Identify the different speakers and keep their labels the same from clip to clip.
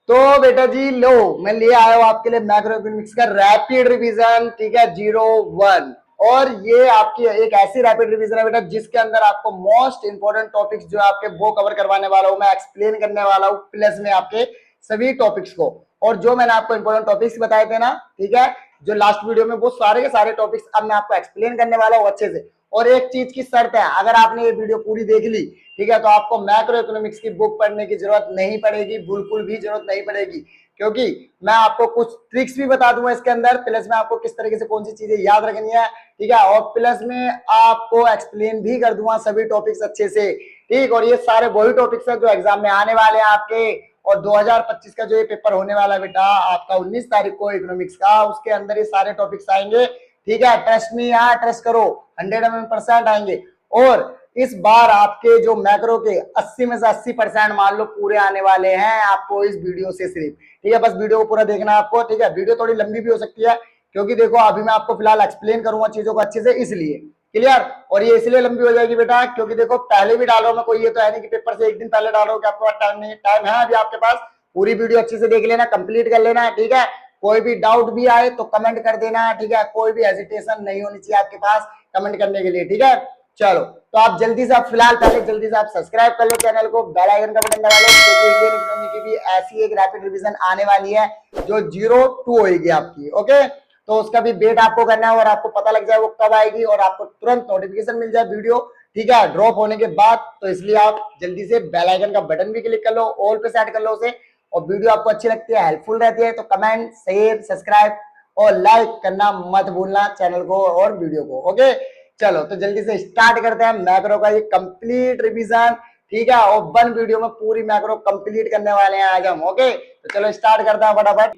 Speaker 1: तो बेटा जी लो, मैं ले आया हूं आपके लिए मैक्रो इकोनॉमिक्स का रैपिड रिवीजन, ठीक है, 01। और ये आपकी एक ऐसी रैपिड रिवीजन है बेटा जिसके अंदर आपको मोस्ट इंपोर्टेंट टॉपिक्स जो आपके वो कवर करवाने वाला हूं, मैं एक्सप्लेन करने वाला हूं प्लस में आपके सभी टॉपिक्स को। और जो मैंने आपको इंपोर्टेंट टॉपिक्स बताए थे ना, ठीक है, जो लास्ट वीडियो में, वो सारे के सारे टॉपिक्स अब मैं आपको एक्सप्लेन करने वाला हूं अच्छे से। और एक चीज की शर्त है, अगर आपने ये वीडियो पूरी देख ली, ठीक है, तो आपको मैक्रो इकोनॉमिक्स की बुक पढ़ने की जरूरत नहीं पड़ेगी, बिल्कुल भी जरूरत नहीं पड़ेगी, क्योंकि मैं आपको कुछ ट्रिक्स भी बता दूंगा इसके अंदर, प्लस में आपको किस तरीके से कौन सी चीजें याद रखनी है, ठीक है, और प्लस में आपको एक्सप्लेन भी कर दूंगा सभी टॉपिक्स अच्छे से, ठीक। और ये सारे वही टॉपिक्स है जो एग्जाम में आने वाले हैं आपके। और 2025 का जो ये पेपर होने वाला है बेटा आपका 19 तारीख को इकोनॉमिक्स का, उसके अंदर ये सारे टॉपिक्स आएंगे, ठीक है। ट्रस्ट मी, यहाँ ट्रस्ट करो, 100% आएंगे। और इस बार आपके जो मैक्रो के 80 में से 80% मान लो पूरे आने वाले हैं आपको इस वीडियो से सिर्फ, ठीक है। बस वीडियो को पूरा देखना है आपको, ठीक है। वीडियो थोड़ी लंबी भी हो सकती है, क्योंकि देखो अभी मैं आपको फिलहाल एक्सप्लेन करूंगा चीजों को अच्छे से, इसलिए क्लियर। और ये इसलिए लंबी हो जाएगी बेटा क्योंकि देखो पहले भी डाल रहा हूं मैं, कोई ये तो है नहीं कि पेपर से एक दिन पहले डाल रहा हूं कि आपके पास टाइम नहीं है, टाइम है अभी आपके पास। पूरी वीडियो अच्छे से देख लेना, कंप्लीट कर लेना, ठीक है। कोई भी डाउट भी आए तो कमेंट कर देना, ठीक है। कोई भी हेजिटेशन नहीं होनी चाहिए आपके पास कमेंट करने के लिए, ठीक है। चलो, तो आप जल्दी से, आप फिलहाल पहले जल्दी से आप सब्सक्राइब कर लो चैनल को, बेल आइकन का बटन दबा लो, क्योंकि इंडियन इकोनॉमी की भी ऐसी एक रैपिड रिवीजन आने वाली है जो 02 होगी आपकी, ओके। तो उसका भी वेट आपको करना है और आपको पता लग जाए वो कब आएगी और आपको तुरंत नोटिफिकेशन मिल जाए वीडियो, ठीक है, ड्रॉप होने के बाद। तो इसलिए आप जल्दी से बेल आइकन का बटन भी क्लिक कर लो, ऑल पे सेट कर लो उसे। और वीडियो आपको अच्छी लगती है, हेल्पफुल रहती है, तो कमेंट, शेयर, सब्सक्राइब और लाइक करना मत भूलना चैनल को और वीडियो को, ओके। चलो, तो जल्दी से स्टार्ट करते हैं मैक्रो का ये कंप्लीट रिवीजन, ठीक है। और 1 वीडियो में पूरी मैक्रो कंप्लीट करने वाले हैं आज हम, ओके। तो चलो स्टार्ट करते हैं फटाफट।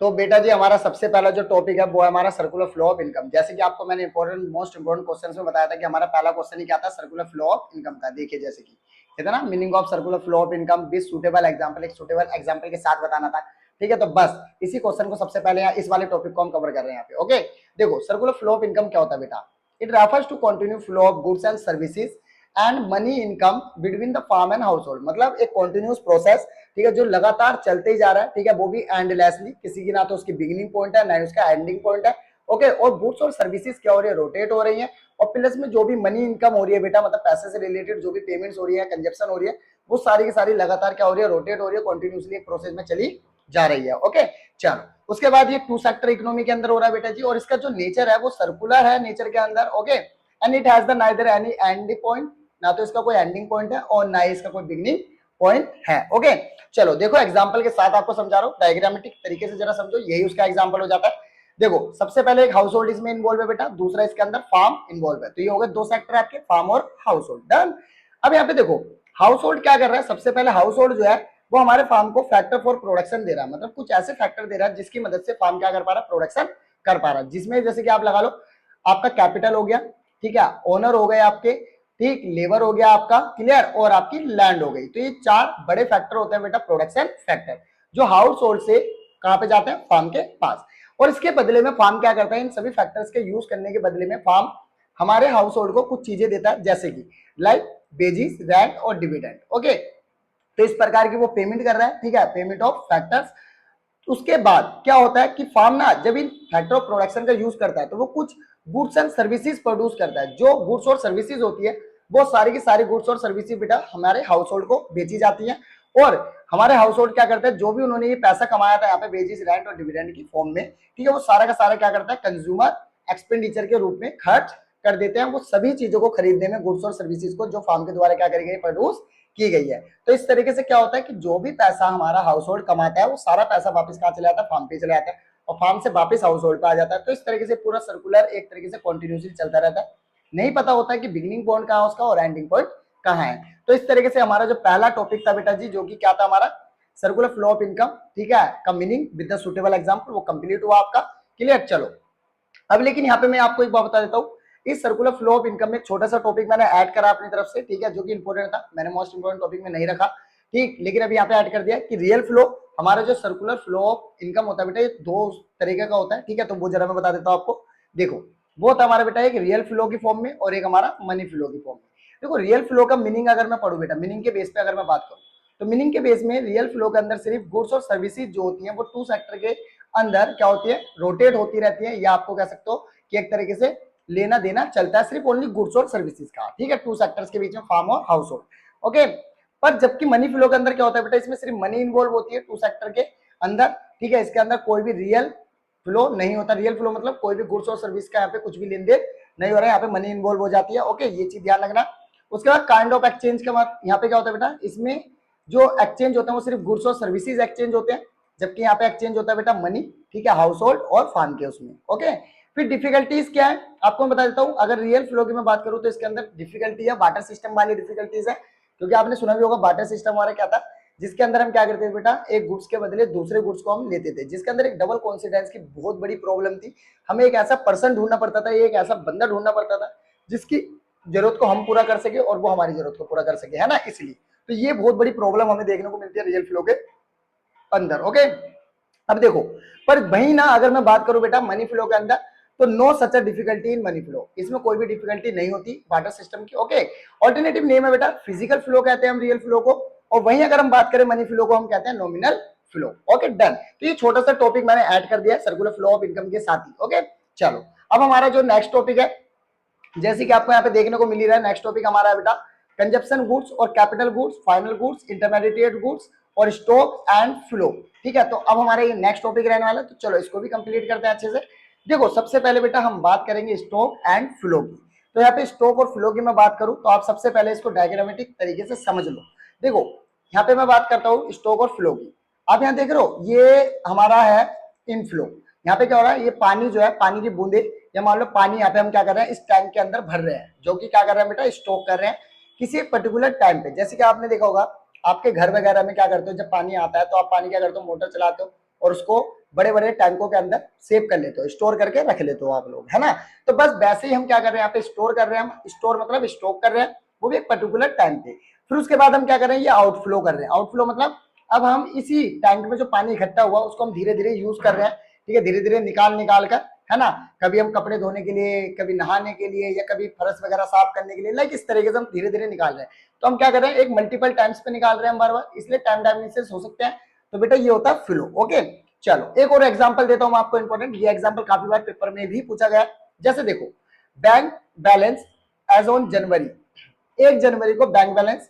Speaker 1: तो बेटा जी हमारा सबसे पहला जो टॉपिक है वो है हमारा सर्कुलर फ्लो ऑफ इनकम। जैसे कि आपको मैंने मोस्ट इंपोर्टेंट क्वेश्चन में बताया था कि हमारा पहला क्वेश्चन ही क्या था, सर्कुलर फ्लो ऑफ इनकम का। देखिए जैसे कि कहते ना, meaning of circular flow of income with suitable example, एक सूटेबल एग्जांपल के साथ बताना था, ठीक है। तो बस इसी क्वेश्चन को सबसे पहले यहाँ इस वाले टॉपिक को हम कवर कर रहे हैं यहाँ पे, ओके। देखो, सर्कुलर फ्लो ऑफ इनकम क्या होता है बेटा? It refers to continue flow of goods and services and money income between the farm and household. मतलब एक कॉन्टिन्यूस प्रोसेस, ठीक है, जो लगातार चलते ही जा रहा है, ठीक है, वो भी एंडलेसली, किसी की ना तो उसकी बिगिनिंग पॉइंट है ना ही उसका एंडिंग पॉइंट है, ओके। और गुड्स और सर्विसेज क्या हो रही है, रोटेट हो रही है। और प्लस में जो भी मनी इनकम हो रही है बेटा, मतलब पैसे से रिलेटेड जो भी पेमेंट्स हो रही है, कंजप्शन हो रही है, वो सारी की सारी लगातार क्या हो रही है, रोटेट हो रही है, कॉन्टिन्यूसली एक प्रोसेस में चली जा रही है, ओके। चलो, उसके बाद ये 2 सेक्टर इकोनॉमी के अंदर हो रहा है बेटा जी, और इसका जो नेचर है वो सर्कुलर है नेचर के अंदर, okay. And it has the neither any and point, ना तो इसका कोई एंडिंग पॉइंट है और ना ही इसका कोई बिगिनिंग पॉइंट है, ओके। चलो देखो, एग्जांपल के साथ आपको समझा रहा हूं, डायग्रामेटिक तरीके से जरा समझो, यही उसका एग्जांपल हो जाता है। देखो, सबसे पहले एक हाउस होल्ड इसमें इन्वॉल्व है बेटा, दूसरा इसके अंदर फार्म इन्वॉल्व है। तो ये हो गए 2 सेक्टर आपके, फार्म और हाउस होल्ड, डन। अब यहाँ पे देखो, हाउस होल्ड क्या कर रहा है, सबसे पहले हाउस होल्ड जो है वो हमारे फार्म को फैक्टर फॉर प्रोडक्शन दे रहा है, मतलब कुछ ऐसे फैक्टर दे रहा है जिसकी मदद से फार्म क्या कर पा रहा है, प्रोडक्शन कर पा रहा है। जिसमें जैसे कि आप लगा लो, आपका कैपिटल हो गया, ठीक है, ओनर हो गए आपके, ठीक, लेबर हो गया आपका, क्लियर, और आपकी लैंड हो गई। तो ये 4 बड़े फैक्टर होते हैं बेटा, प्रोडक्शन फैक्टर, जो हाउस होल्ड से कहां पे जाते हैं, फार्म के पास। और इसके बदले में फार्म क्या करता है, इन सभी फैक्टर्स के यूज करने के बदले में फार्म हमारे हाउस होल्ड को कुछ चीजें देता है, जैसे कि लाइक बेजिस, रेंट और डिविडेंड, ओके। तो इस प्रकार की वो पेमेंट कर रहा है, ठीक है, पेमेंट ऑफ फैक्टर्स। उसके बाद क्या होता है कि फार्म ना जब इन फैक्टर ऑफ प्रोडक्शन का यूज करता है तो वो कुछ गुड्स एंड सर्विसेज प्रोड्यूस करता है। जो गुड्स और सर्विसेज होती है वो सारी की सारी गुड्स और सर्विसेज बेटा हमारे हाउस होल्ड को बेची जाती है। और हमारे हाउस होल्ड क्या करता है, जो भी उन्होंने ये पैसा कमाया था यहाँ पे वेजेस, रेंट और डिविडेंड की फॉर्म में, ठीक है, वो सारा का सारा क्या करता है, कंज्यूमर एक्सपेंडिचर के रूप में खर्च कर देते हैं। वो सभी चीजों को खरीदने में, गुड्स और सर्विसेज को जो फार्म के द्वारा क्या करी गई, प्रोड्यूस की गई है। तो इस तरीके से क्या होता है कि जो भी पैसा हमारा हाउस होल्ड कमाता है वो सारा पैसा वापस कहाँ चला जाता है, फार्म पे चला जाता है, और फार्म से वापस हाउस होल्ड पे आ जाता है। तो इस तरीके से पूरा सर्कुलर एक तरीके से कंटिन्यूसली चलता रहता है। नहीं पता होता है कि बिगिनिंग पॉइंट कहाँ है उसका और एंडिंग पॉइंट कहाँ है। तो इस तरीके से हमारा जो पहला टॉपिक था बेटा जी, जो कि क्या था हमारा, सर्कुलर फ्लो ऑफ इनकम, ठीक है, का meaning with the suitable example, वो कंप्लीट हुआ आपका, क्लियर। चलो, अब लेकिन यहाँ पे मैं आपको एक बात बता देता हूँ, इस सर्कुलर फ्लो ऑफ इनकम में एक छोटा सा टॉपिक मैंने ऐड करा अपनी तरफ से, ठीक है, जो कि इंपॉर्टेंट था, मैंने मोस्ट इंपॉर्टेंट टॉपिक में नहीं रखा, ठीक। लेकिन अभी यहाँ पे ऐड कर दिया कि रियल फ्लो, हमारा जो सर्कुलर फ्लो ऑफ इनकम होता है बेटा, ये 2 तरीके का होता है, ठीक है। तो वो जरा मैं बता देता हूँ आपको। देखो, वो होता है हमारा बेटा एक रियल फ्लो की फॉर्म में और एक हमारा मनी फ्लो की फॉर्म में। देखो, रियल फ्लो का मीनिंग अगर मैं पढ़ू बेटा, मीनिंग के बेस पे अगर मैं बात करूँ, तो मीनिंग के बेस में रियल फ्लो के अंदर सिर्फ गुड्स और सर्विसेज जो होती हैं वो टू सेक्टर के अंदर क्या होती है, रोटेट होती रहती है, या आपको कह सकते हो कि एक तरीके से लेना देना चलता है सिर्फ ओनली गुड्स और सर्विसेज का, ठीक है, टू सेक्टर्स के बीच में, फार्म और हाउस होल्ड, ओके। पर जबकि मनी फ्लो के अंदर क्या होता है बेटा, इसमें सिर्फ मनी इन्वॉल्व होती है टू सेक्टर के अंदर, ठीक है, इसके अंदर कोई भी रियल फ्लो नहीं होता। रियल फ्लो मतलब कोई भी गुड्स और सर्विस का यहाँ पे कुछ भी लेन देन नहीं हो रहा है, यहाँ पे मनी इन्वॉल्व हो जाती है, ओके, ये चीज ध्यान रखना। उसके बाद काइंड ऑफ एक्सचेंज के बाद यहाँ पे क्या होता है बेटा, इसमें जो एक्सचेंज होते हैं वो सिर्फ गुड्स और सर्विसेज एक्सचेंज होते हैं, जबकि यहाँ पे एक्सचेंज होता है बेटा मनी, ठीक है, हाउस होल्ड और फार्म के उसमें, ओके। फिर डिफिकल्टीज क्या है आपको मैं बता देता हूँ। अगर रियल फ्लो की मैं बात करूँ तो इसके अंदर डिफिकल्टी है बार्टर सिस्टम वाली डिफिकल्टीज है, क्योंकि आपने सुना भी होगा बार्टर सिस्टम हमारा क्या था, जिसके अंदर हम क्या करते थे बेटा, एक गुड्स के बदले दूसरे गुड्स को हम लेते थे, जिसके अंदर एक डबल कॉन्सिडेंस की बहुत बड़ी प्रॉब्लम थी। हमें एक ऐसा पर्सन ढूंढना पड़ता था, एक ऐसा बंदा ढूंढना पड़ता था जिसकी जरूरत को हम पूरा कर सके और वो हमारी जरूरत को पूरा कर सके, है ना, इसलिए तो ये बहुत बड़ी प्रॉब्लम हमें देखने को मिलती है रियल फ्लो के अंदर, ओके। अब देखो, पर वही ना अगर मैं बात करूं बेटा मनी फ्लो के अंदर, तो no such a difficulty in money flow, इसमें कोई भी डिफिकल्टी नहीं होती बार्टर सिस्टम की, ओके। ऑल्टरनेटिव नेम है बेटा फिजिकल फ्लो कहते हैं हम रियल फ्लो को, और वहीं अगर हम बात करें मनी फ्लो को हम कहते हैं नॉमिनल फ्लो, ओके डन। तो ये छोटा सा टॉपिक मैंने ऐड कर दिया सर्कुलर फ्लो ऑफ इनकम के साथ ही, ओके। चलो अब हमारा जो नेक्स्ट टॉपिक है, जैसे कि आपको यहाँ पे देखने को मिल ही रहा है, नेक्स्ट टॉपिक हमारा है बेटा कंजप्शन गुड्स और capital goods, final goods, intermediate goods और स्टॉक एंड फ्लो, ठीक है। तो अब हमारा ये नेक्स्ट टॉपिक रहने वाला है, तो चलो इसको भी कंप्लीट करते हैं अच्छे से। देखो सबसे पहले बेटा हम बात करेंगे स्टॉक एंड फ्लो की। तो यहाँ पे स्टॉक और फ्लो की मैं बात करूं तो आप सबसे पहले इसको डायग्रामेटिक तरीके से समझ लो। देखो यहाँ पे मैं बात करता हूँ स्टॉक और फ्लो की, आप यहाँ देख रहे हो ये हमारा है इनफ्लो, यहाँ पे क्या हो रहा है, ये पानी जो है, पानी की बूंदे, या मान लो पानी यहाँ पे हम क्या कर रहे हैं इस टैंक के अंदर भर रहे हैं, जो कि क्या कर रहे हैं बेटा स्टॉक कर रहे हैं किसी एक पर्टिकुलर टाइम पे। जैसे कि आपने देखा होगा आपके घर वगैरह में क्या करते हो, जब पानी आता है तो आप पानी क्या करते हो, मोटर चलाते हो और उसको बड़े बड़े टैंकों के अंदर सेव कर लेते हो, स्टोर करके रख लेते हो आप लोग, है ना। तो बस वैसे ही हम क्या कर रहे हैं यहाँ पे स्टोर कर रहे हैं, हम स्टोर मतलब स्टॉक कर रहे हैं, वो भी एक पर्टिकुलर टाइम पे। फिर उसके बाद हम क्या कर रहे हैं, ये आउटफ्लो कर रहे हैं। आउटफ्लो मतलब अब हम इसी टैंक में जो पानी इकट्ठा हुआ उसको हम धीरे धीरे यूज कर रहे हैं, ठीक है, धीरे धीरे निकाल निकाल कर, है ना, कभी हम कपड़े धोने के लिए, कभी नहाने के लिए, या कभी फर्श वगैरह साफ करने के लिए, लाइक इस तरीके से हम धीरे धीरे निकाल रहे हैं। तो हम क्या कर रहे हैं, एक मल्टीपल टाइम्स पे निकाल रहे हैं हम बार बार, इसलिए टाइम डायमेंशन हो सकते हैं। तो बेटा ये होता है फ्लो, ओके। चलो एक और एग्जांपल देता हूं आपको इंपॉर्टेंट, ये एग्जांपल काफी बार पेपर में भी पूछा गया है। जैसे देखो bank balance as on January, 1 जनवरी को बैंक बैलेंस,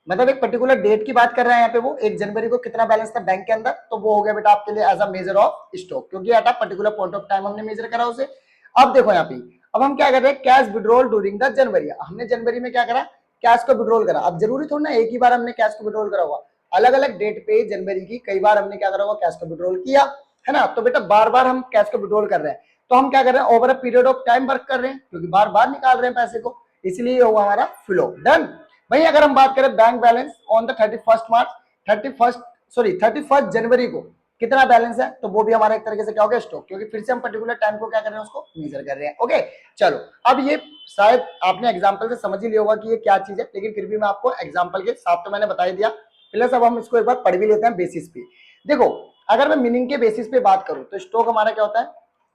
Speaker 1: मतलब एक पर्टिकुलर डेट की बात कर रहे हैं यहाँ पे, वो 1 जनवरी को कितना बैलेंस था बैंक के अंदर, तो वो हो गया बेटा आपके लिए as a measure of stock, क्योंकि at a particular point of time हमने मेजर करा उसे। अब देखो यहाँ पे, अब हम क्या कर रहे हैं, cash withdrawal during the January, हमने जनवरी में क्या करा, कैश को विड्रॉल करा। अब जरूरी थोड़ा ना एक ही बार हमने कैश को विड्रॉल करा हुआ, अलग अलग डेट पे जनवरी की कई बार हमने क्या करा हुआ, कैश को विड्रॉल किया, है ना। तो बेटा बार बार हम कैश को विड्रॉल कर रहे हैं, तो हम क्या कर रहे हैं, over a period of time work कर रहे हैं, क्योंकि बार बार निकाल रहे हैं पैसे को, इसलिए हुआ हमारा फ्लो, डन। वही अगर हम बात करें बैंक बैलेंस ऑन द 31 जनवरी को कितना बैलेंस है, तो वो भी हमारा एक तरीके से क्या हो गया, स्टॉक, क्योंकि फिर से हम पर्टिकुलर टाइम को क्या कर रहे हैं, उसको मेजर कर रहे हैं, ओके। चलो अब ये शायद आपने एग्जांपल से समझ ही लिया होगा कि ये क्या चीज है, लेकिन फिर भी मैं आपको एग्जांपल के साथ तो मैंने बता ही दिया, प्लस अब हम इसको एक बार पढ़ भी लेते हैं बेसिस पे। देखो अगर मैं मीनिंग के बेसिस पे बात करूं तो स्टॉक हमारा क्या होता है,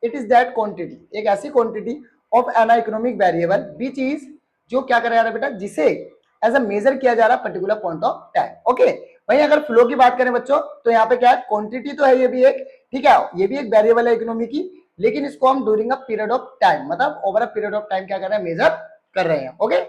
Speaker 1: इट इज दैट क्वांटिटी, एक ऐसी quantity of an economic variable which is, जो क्या कर रहा है बेटा, जिसे एज अ मेजर किया जा रहा है particular point of time, okay. वहीं अगर फ्लो की बात करें बच्चों, तो यहाँ पे क्या है, क्वांटिटी तो है ये भी एक, ठीक है, ये भी एक वेरिएबल है इकोनॉमी की, लेकिन इसको हम during a period of time, मतलब over a period of time क्या कर रहे हैं, मेजर कर रहे हैं, ओके।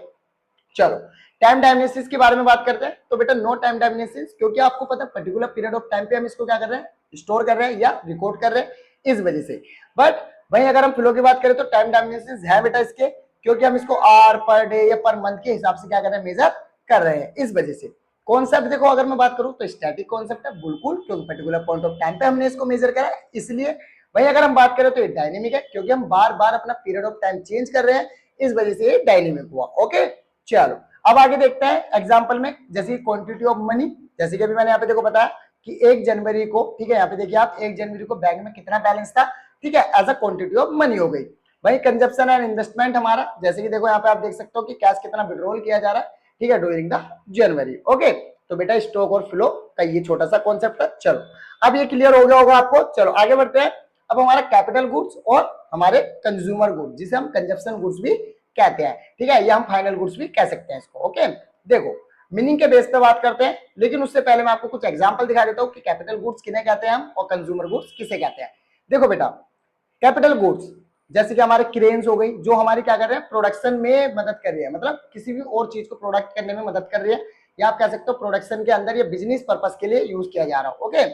Speaker 1: चलो टाइम डायमेंसिस के बारे में बात करते हैं, तो बेटा नो टाइम डायमेंसिस, क्योंकि आपको पता है पर्टिकुलर पीरियड ऑफ टाइम पे हम इसको क्या कर रहे हैं, स्टोर कर रहे हैं या रिकॉर्ड कर रहे हैं, इस वजह से। बट वहीं अगर हम फ्लो की बात करें तो टाइम डायमेंसिस है बेटा इसके, क्योंकि हम इसको आवर पर डे या पर मंथ के हिसाब से क्या कर रहे हैं, मेजर कर रहे हैं, इस वजह से। कॉन्सेप्ट देखो अगर मैं बात करूं तो स्टैटिक कॉन्सेप्ट है बिल्कुल, क्योंकि पर्टिकुलर पॉइंट ऑफ टाइम पे हमने इसको मेजर करा है, इसलिए। वहीं अगर हम बात करें तो ये डायनेमिक है, क्योंकि हम बार बार अपना पीरियड ऑफ टाइम चेंज कर रहे हैं, इस वजह से ये डायनेमिक हुआ, ओके। चलो अब आगे देखते हैं एग्जाम्पल में, जैसे क्वांटिटी ऑफ मनी, जैसे कि अभी मैंने यहाँ पे देखो बताया कि 1 जनवरी को, ठीक है, यहाँ पे देखिए आप 1 जनवरी को बैंक में कितना बैलेंस था, ठीक है, as a quantity of money हो गई। वही कंजप्शन एंड इन्वेस्टमेंट हमारा, जैसे कि देखो यहाँ पे आप देख सकते हो कि कैश कितना विड्रॉल किया जा रहा है, ठीक है, ड्यूरिंग द जनवरी, ओके। तो बेटा स्टॉक और फ्लो का ये छोटा सा कॉन्सेप्ट है। चलो अब ये क्लियर हो गया होगा आपको, चलो आगे बढ़ते हैं। अब हमारा कैपिटल गुड्स और हमारे कंज्यूमर गुड्स, जिसे हम कंजप्शन गुड्स भी कहते हैं, ठीक है, ये हम फाइनल गुड्स भी कह सकते हैं इसको, ओके। देखो मीनिंग के बेस पे बात करते हैं, लेकिन उससे पहले मैं आपको कुछ एग्जांपल दिखा देता हूँ कि कैपिटल गुड्स किन्हें कहते हैं हम और कंज्यूमर गुड्स किसे कहते हैं। देखो बेटा, कैपिटल गुड्स जैसे कि हमारे क्रेन्स हो गई, जो हमारी क्या कर रहे हैं, प्रोडक्शन में मदद कर रही है, मतलब किसी भी और चीज को प्रोडक्ट करने में मदद कर रही है, या आप कह सकते हो प्रोडक्शन के अंदर या बिजनेस पर्पस के लिए यूज किया जा रहा हो। ओके,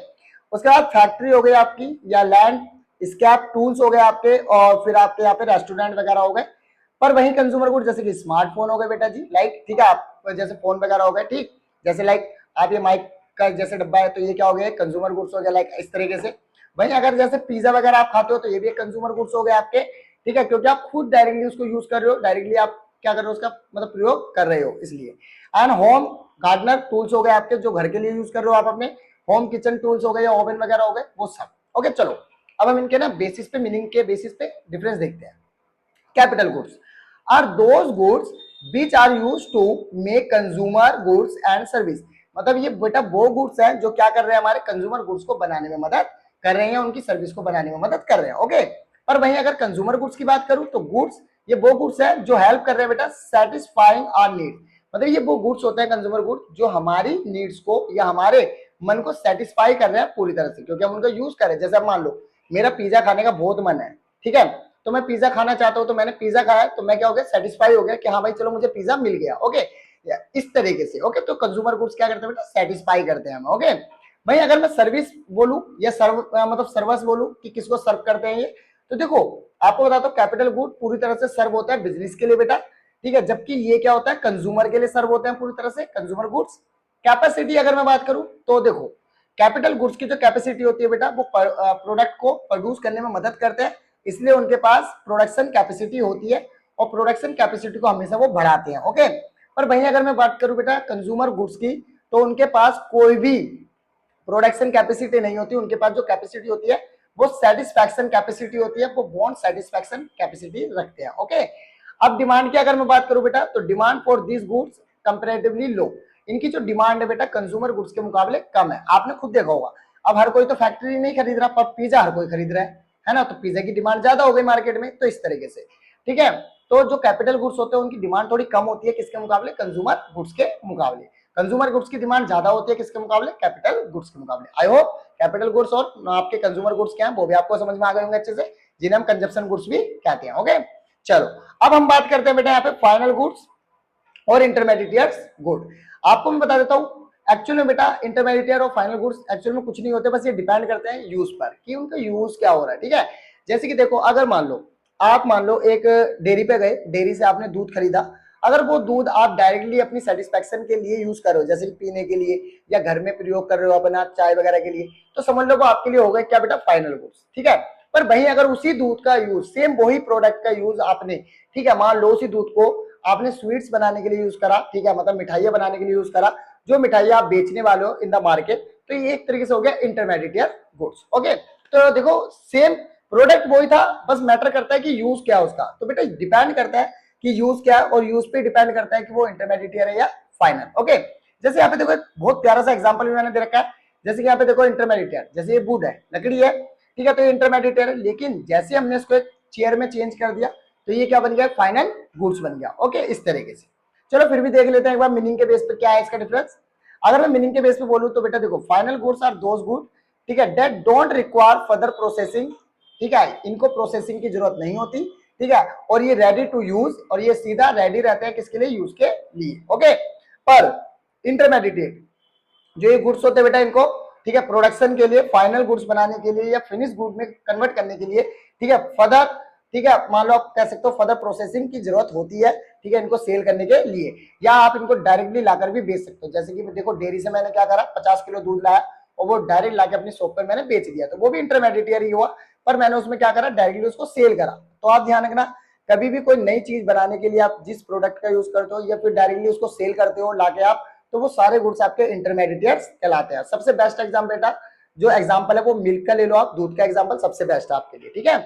Speaker 1: उसके बाद फैक्ट्री हो गई आपकी, या लैंड स्केप टूल्स हो गए आपके, और फिर आपके यहाँ पे रेस्टोरेंट वगैरह हो गए। पर वही कंज्यूमर गुड जैसे कि स्मार्टफोन हो गए बेटा जी, लाइक ठीक है, आप जैसे फोन वगैरह हो गए, ठीक, जैसे लाइक आप ये माइक का जैसे डब्बा है, तो ये क्या हो गया, कंज्यूमर गुड्स हो गया, लाइक इस तरीके से। वहीं अगर जैसे पिज्जा वगैरह आप खाते हो तो ये भी एक कंज्यूमर गुड्स हो गए आपके, ठीक है, क्योंकि आप खुद डायरेक्टली उसको यूज कर रहे हो, डायरेक्टली आप क्या कर रहे हो, उसका मतलब प्रयोग कर रहे हो, इसलिए। एंड होम गार्डनर टूल्स हो गए आपके, जो घर के लिए यूज कर रहे हो आप अपने, होम किचन टूल्स हो गए या ओवन वगैरह हो गए, वो सब। ओके, चलो अब हम इनके ना बेसिस पे, मीनिंग के बेसिस पे डिफरेंस देखते हैं। Capital goods are those goods which are use to make consumer goods and service, मतलब ये बेटा वो गुड्स हैं जो क्या कर रहे हैं, हमारे कंज्यूमर गुड्स को बनाने में मदद कर रहे हैं, उनकी सर्विस को बनाने में मदद कर रहे हैं। ओके, पर वहीं अगर कंज्यूमर गुड्स की बात करूं तो गुड्स ये वो गुड्स हैं जो हेल्प कर रहे हैं बेटा सेटिस्फाइंग आवर नीड, मतलब ये वो गुड्स होते हैं कंज्यूमर गुड्स जो हमारी नीड्स को या हमारे मन को सेटिस्फाई कर रहे हैं पूरी तरह से, क्योंकि हम उनका यूज कर रहे हैं। जैसे अब मान लो मेरा पिज्जा खाने का बहुत मन है, ठीक है, तो मैं पिज्जा खाना चाहता हूं, तो मैंने पिज्जा खाया तो मैं क्या हो गया, सेटिस्फाई हो गया कि हाँ भाई चलो मुझे पिज्जा मिल गया। ओके, इस तरीके से। ओके, तो कंज्यूमर गुड्स क्या करते हैं बेटा, सेटिस्फाई करते हैं हम। ओके, भाई अगर मैं सर्विस बोलूं या सर्व मतलब सर्विस बोलूं कि किसको सर्व करते हैं ये, तो देखो आपको बताता हूं, कैपिटल गुड पूरी तरह से सर्व होता है बिजनेस के लिए बेटा, ठीक है, जबकि ये क्या होता है, कंज्यूमर के लिए सर्व होते हैं पूरी तरह से कंज्यूमर गुड्स। कैपेसिटी अगर मैं बात करूं तो देखो, कैपिटल गुड्स की जो कैपेसिटी होती है बेटा, वो प्रोडक्ट को प्रोड्यूस करने में मदद करते हैं, इसलिए उनके पास प्रोडक्शन कैपेसिटी होती है, और प्रोडक्शन कैपेसिटी को हमेशा वो बढ़ाते हैं। ओके, पर वहीं अगर मैं बात करूं बेटा कंज्यूमर गुड्स की, तो उनके पास कोई भी प्रोडक्शन कैपेसिटी नहीं होती, उनके पास जो कैपेसिटी होती है वो सेटिस्फैक्शन कैपेसिटी होती है, वो बॉन्ड सेटिस्फैक्शन कैपेसिटी रखते हैं। ओके, अब डिमांड की अगर मैं बात करूं बेटा, तो demand for this goods comparatively low, इनकी जो डिमांड है बेटा कंज्यूमर गुड्स के मुकाबले कम है। आपने खुद देखा होगा, अब हर कोई तो फैक्ट्री नहीं खरीद रहा, पर पिज्जा हर कोई खरीद रहा है ना, तो पिज्जा की डिमांड ज्यादा हो गई मार्केट में, तो इस तरीके से, ठीक है। तो जो कैपिटल गुड्स होते हैं उनकी डिमांड थोड़ी कम होती है, किसके मुकाबले, कंज्यूमर गुड्स के मुकाबले। कंज्यूमर गुड्स की डिमांड ज्यादा होती है किसके मुकाबले, कैपिटल गुड्स के मुकाबले। आई होप कैपिटल गुड्स और आपके कंज्यूमर गुड्स क्या है वो भी आपको समझ में आ गए होंगे अच्छे से, जिन्हें हम कंजप्शन गुड्स भी कहते हैं। ओके, चलो अब हम बात करते हैं बेटा यहाँ पे फाइनल गुड्स और इंटरमीडिएट्स गुड। आपको मैं बता देता हूँ, एक्चुअली में बेटा इंटरमीडिएट और फाइनल गुड्स एक्चुअली में कुछ नहीं होते, बस ये डिपेंड करते हैं यूज पर कि उनका यूज क्या हो रहा है, ठीक है। जैसे कि देखो, अगर मान लो एक डेयरी पे गए, डेयरी से आपने दूध खरीदा, अगर वो दूध आप डायरेक्टली अपनी सेटिस्फेक्शन के लिए यूज कर रहे हो, जैसे कि पीने के लिए या घर में प्रयोग कर रहे हो अपना चाय वगैरह के लिए, तो समझ लो वो आपके लिए हो गए क्या बेटा, फाइनल गुड्स, ठीक है। पर वहीं अगर उसी दूध का यूज, सेम वही प्रोडक्ट का यूज आपने, ठीक है, मान लो उसी दूध को आपने स्वीट्स बनाने के लिए यूज करा, ठीक है, मतलब मिठाइयां बनाने के लिए यूज करा, जो मिठाइयां आप बेचने वाले हो इन द मार्केट, तो ये एक तरीके से हो गया इंटरमीडिएट गुड्स। ओके, तो देखो सेम प्रोडक्ट वही था, बस मैटर करता है कि यूज क्या है उसका, तो बेटा डिपेंड करता है कि यूज क्या है, और यूज पे डिपेंड करता है कि वो इंटरमीडिएट है या फाइनल। ओके, जैसे यहाँ पे देखो एक बहुत प्यारा सा एग्जांपल भी मैंने दे रखा है, जैसे कि यहाँ पे देखो इंटरमीडिएट, जैसे ये वुड है, लकड़ी है, ठीक है, तो ये इंटरमीडिएट है, लेकिन जैसे हमने इसको एक चेयर में चेंज कर दिया तो ये क्या बन गया, फाइनल गुड्स बन गया। ओके, इस तरीके से। चलो फिर भी देख लेते हैं एक बार मीनिंग के बेस पे क्या है इसका डिफरेंस। अगर मैं मीनिंग के बेस पे बोलूं तो बेटा देखो, final goods are those good, ठीक है, that don't require further processing, ठीक है, इनको प्रोसेसिंग की जरूरत नहीं होती, ठीक है, और ये रेडी टू यूज, और ये सीधा रेडी रहते हैं किसके लिए, यूज के लिए। ओके, पर इंटरमीडिएट जो ये गुड्स होते हैं बेटा, इनको, ठीक है, प्रोडक्शन के लिए, फाइनल गुड्स बनाने के लिए या फिनिश गुड में कन्वर्ट करने के लिए, ठीक है, फर्दर, ठीक है, मान लो आप कह सकते हो फर्दर प्रोसेसिंग की जरूरत होती है, ठीक है, इनको सेल करने के लिए, या आप इनको डायरेक्टली लाकर भी बेच सकते हो। जैसे कि देखो डेयरी से मैंने क्या करा, 50 किलो दूध लाया और वो डायरेक्ट लाके अपनी शॉप पर मैंने बेच दिया, तो वो भी इंटरमीडिएट ही हुआ, पर मैंने उसमें क्या करा, डायरेक्टली उसको सेल करा। तो आप ध्यान रखना, कभी भी कोई नई चीज बनाने के लिए आप जिस प्रोडक्ट का यूज करते हो या फिर डायरेक्टली उसको सेल करते हो लाके आप, तो वो सारे गुड्स आपके इंटरमीडिएट्स कहलाते हैं। सबसे बेस्ट एग्जाम बेटा जो एग्जांपल है वो मिल्क का ले लो आप, दूध का एग्जांपल सबसे बेस्ट है आपके लिए, ठीक है।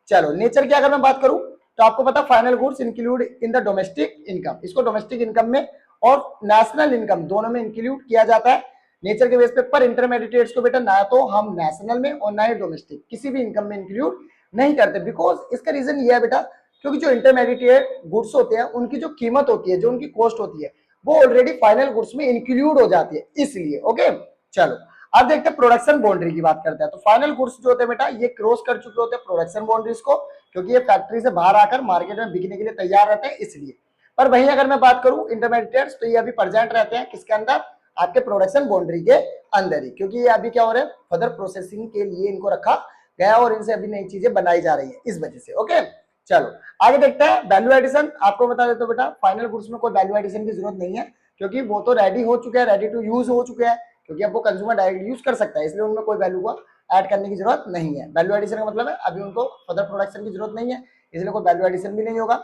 Speaker 1: चलो नेचर की अगर मैं बात करूं तो आपको पता final goods include in the domestic income, इसको डोमेस्टिक इनकम में और नेशनल इनकम दोनों में इंक्लूड किया जाता है नेचर के बेस पे। पर इंटरमीडिएट्स को बेटा ना तो हम नेशनल में और ना ही डोमेस्टिक किसी भी इनकम में इंक्लूड नहीं करते, बिकॉज इसका रीजन ये है बेटा, क्योंकि जो इंटरमीडिएट गुड्स होते हैं उनकी जो कीमत होती है, जो उनकी कॉस्ट होती है, वो ऑलरेडी फाइनल गुड्स में इंक्लूड हो जाती है, इसलिए। ओके, चलो अब देखते हैं प्रोडक्शन बाउंड्री की बात करते हैं। तो फाइनल गुड्स जो होते हैं बेटा ये क्रॉस कर चुके होते हैं प्रोडक्शन बाउंड्रीज को, क्योंकि ये फैक्ट्री से बाहर आकर मार्केट में बिकने के लिए तैयार रहते हैं, इसलिए। पर वहीं अगर मैं बात करूं इंटरमीडिएट्स, तो ये अभी प्रेजेंट रहते हैं किसके अंदर, आपके प्रोडक्शन बाउंड्री के अंदर ही, क्योंकि ये अभी क्या हो रहा है, फर्दर प्रोसेसिंग के लिए इनको रखा गया और इनसे अभी नई चीजें बनाई जा रही है, इस वजह से। ओके, चलो आगे देखते हैं वैल्यू एडिशन। आपको बता देता हूं बेटा फाइनल गुड्स में कोई वैल्यू एडिशन की जरूरत नहीं है, क्योंकि वो तो रेडी हो चुके हैं, रेडी टू यूज हो चुके हैं, क्योंकि अब वो कंज्यूमर डायरेक्ट यूज कर सकता है, इसलिए उनमें कोई वैल्यू को ऐड करने की जरूरत नहीं है। वैल्यू एडिशन का मतलब है अभी उनको फर्दर प्रोडक्शन की जरूरत नहीं है, इसलिए कोई वैल्यू एडिशन भी नहीं होगा।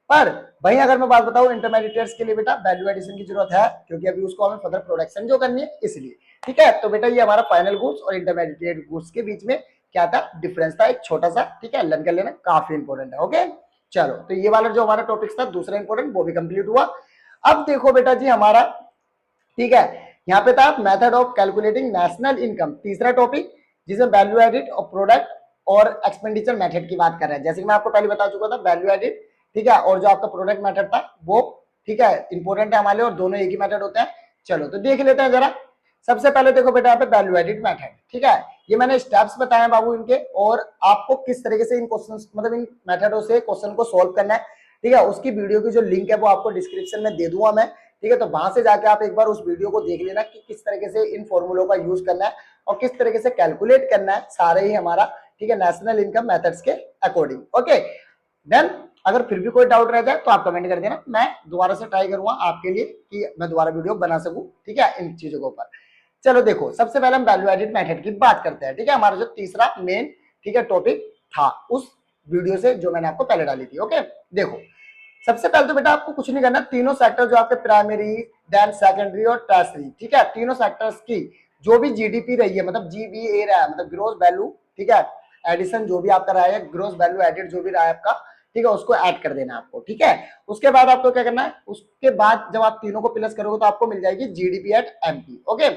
Speaker 1: पर वहीं अगर मैं बात बताऊं इंटरमीडिएट्स के लिए बेटा वैल्यू एडिशन की जरूरत है, क्योंकि अभी उसको हमें फर्दर प्रोडक्शन जो करनी है, इसलिए। ठीक है, तो बेटा ये हमारा फाइनल गुड्स और इंटरमीडिएट गुड्स के बीच में क्या था, डिफरेंस था, एक छोटा सा। ठीक है, लर्न कर लेना, काफी इंपॉर्टेंट है। ओके, चलो तो ये वाला जो हमारा टॉपिक था दूसरा इंपॉर्टेंट, वो भी कंप्लीट हुआ। अब देखो बेटा जी हमारा, ठीक है, यहाँ पे था method of calculating national income, तीसरा टॉपिक, जिसमें वैल्यू एडिड और प्रोडक्ट और एक्सपेंडिचर मेथड की बात कर रहे हैं। जैसे कि मैं आपको पहले बता चुका था वैल्यू एडिड, ठीक है, और जो आपका प्रोडक्ट मेथड था वो, ठीक है, इंपॉर्टेंट है हमारे लिए और दोनों एक ही मेथड होते हैं। चलो तो देख लेते हैं जरा। सबसे पहले देखो बेटा यहाँ पे वैल्यू एडिड मेथड, ठीक है, ये मैंने स्टेप्स बताए बाबू इनके, और आपको किस तरीके से इन क्वेश्चन मतलब इन मेथडों से क्वेश्चन को सोल्व करना है, ठीक है, उसकी वीडियो की जो लिंक है वो आपको डिस्क्रिप्शन में दे दूंगा मैं। ठीक है, तो वहां से जाके आप एक बार उस वीडियो को देख लेना कि किस तरीके से इन फॉर्मूलों का यूज करना है और किस तरीके से कैलकुलेट करना है, सारे ही हमारा, ठीक है, नेशनल इनकम मेथड्स के अकॉर्डिंग। ओके, देन अगर फिर भी कोई डाउट रह जाए तो आप कमेंट कर देना, मैं दोबारा से ट्राई करूंगा आपके लिए कि मैं दोबारा वीडियो बना सकूं, ठीक है, इन चीजों के ऊपर। चलो देखो, सबसे पहले हम वैल्यू एडिड मेथड की बात करते हैं। ठीक है, हमारा जो तीसरा मेन, ठीक है, टॉपिक था उस वीडियो से जो मैंने आपको पहले डाली थी। ओके, देखो सबसे पहले तो बेटा आपको कुछ नहीं करना, तीनों सेक्टर जो आपके प्राइमरी, देन सेकेंडरी और टर्सरी, ठीक है, तीनों सेक्टर्स की जो भी जीडीपी रही है, मतलब जीबीए रहा है, मतलब ग्रोस वैल्यू, ठीक है, एडिशन जो भी आपका रहा है, ग्रोस वैल्यू एडिड जो भी रहा है आपका, ठीक है, उसको ऐड कर देना आपको। ठीक है, उसके बाद आपको क्या करना है, उसके बाद जब आप तीनों को प्लस करोगे तो आपको मिल जाएगी जीडीपी एट एमपी। ओके,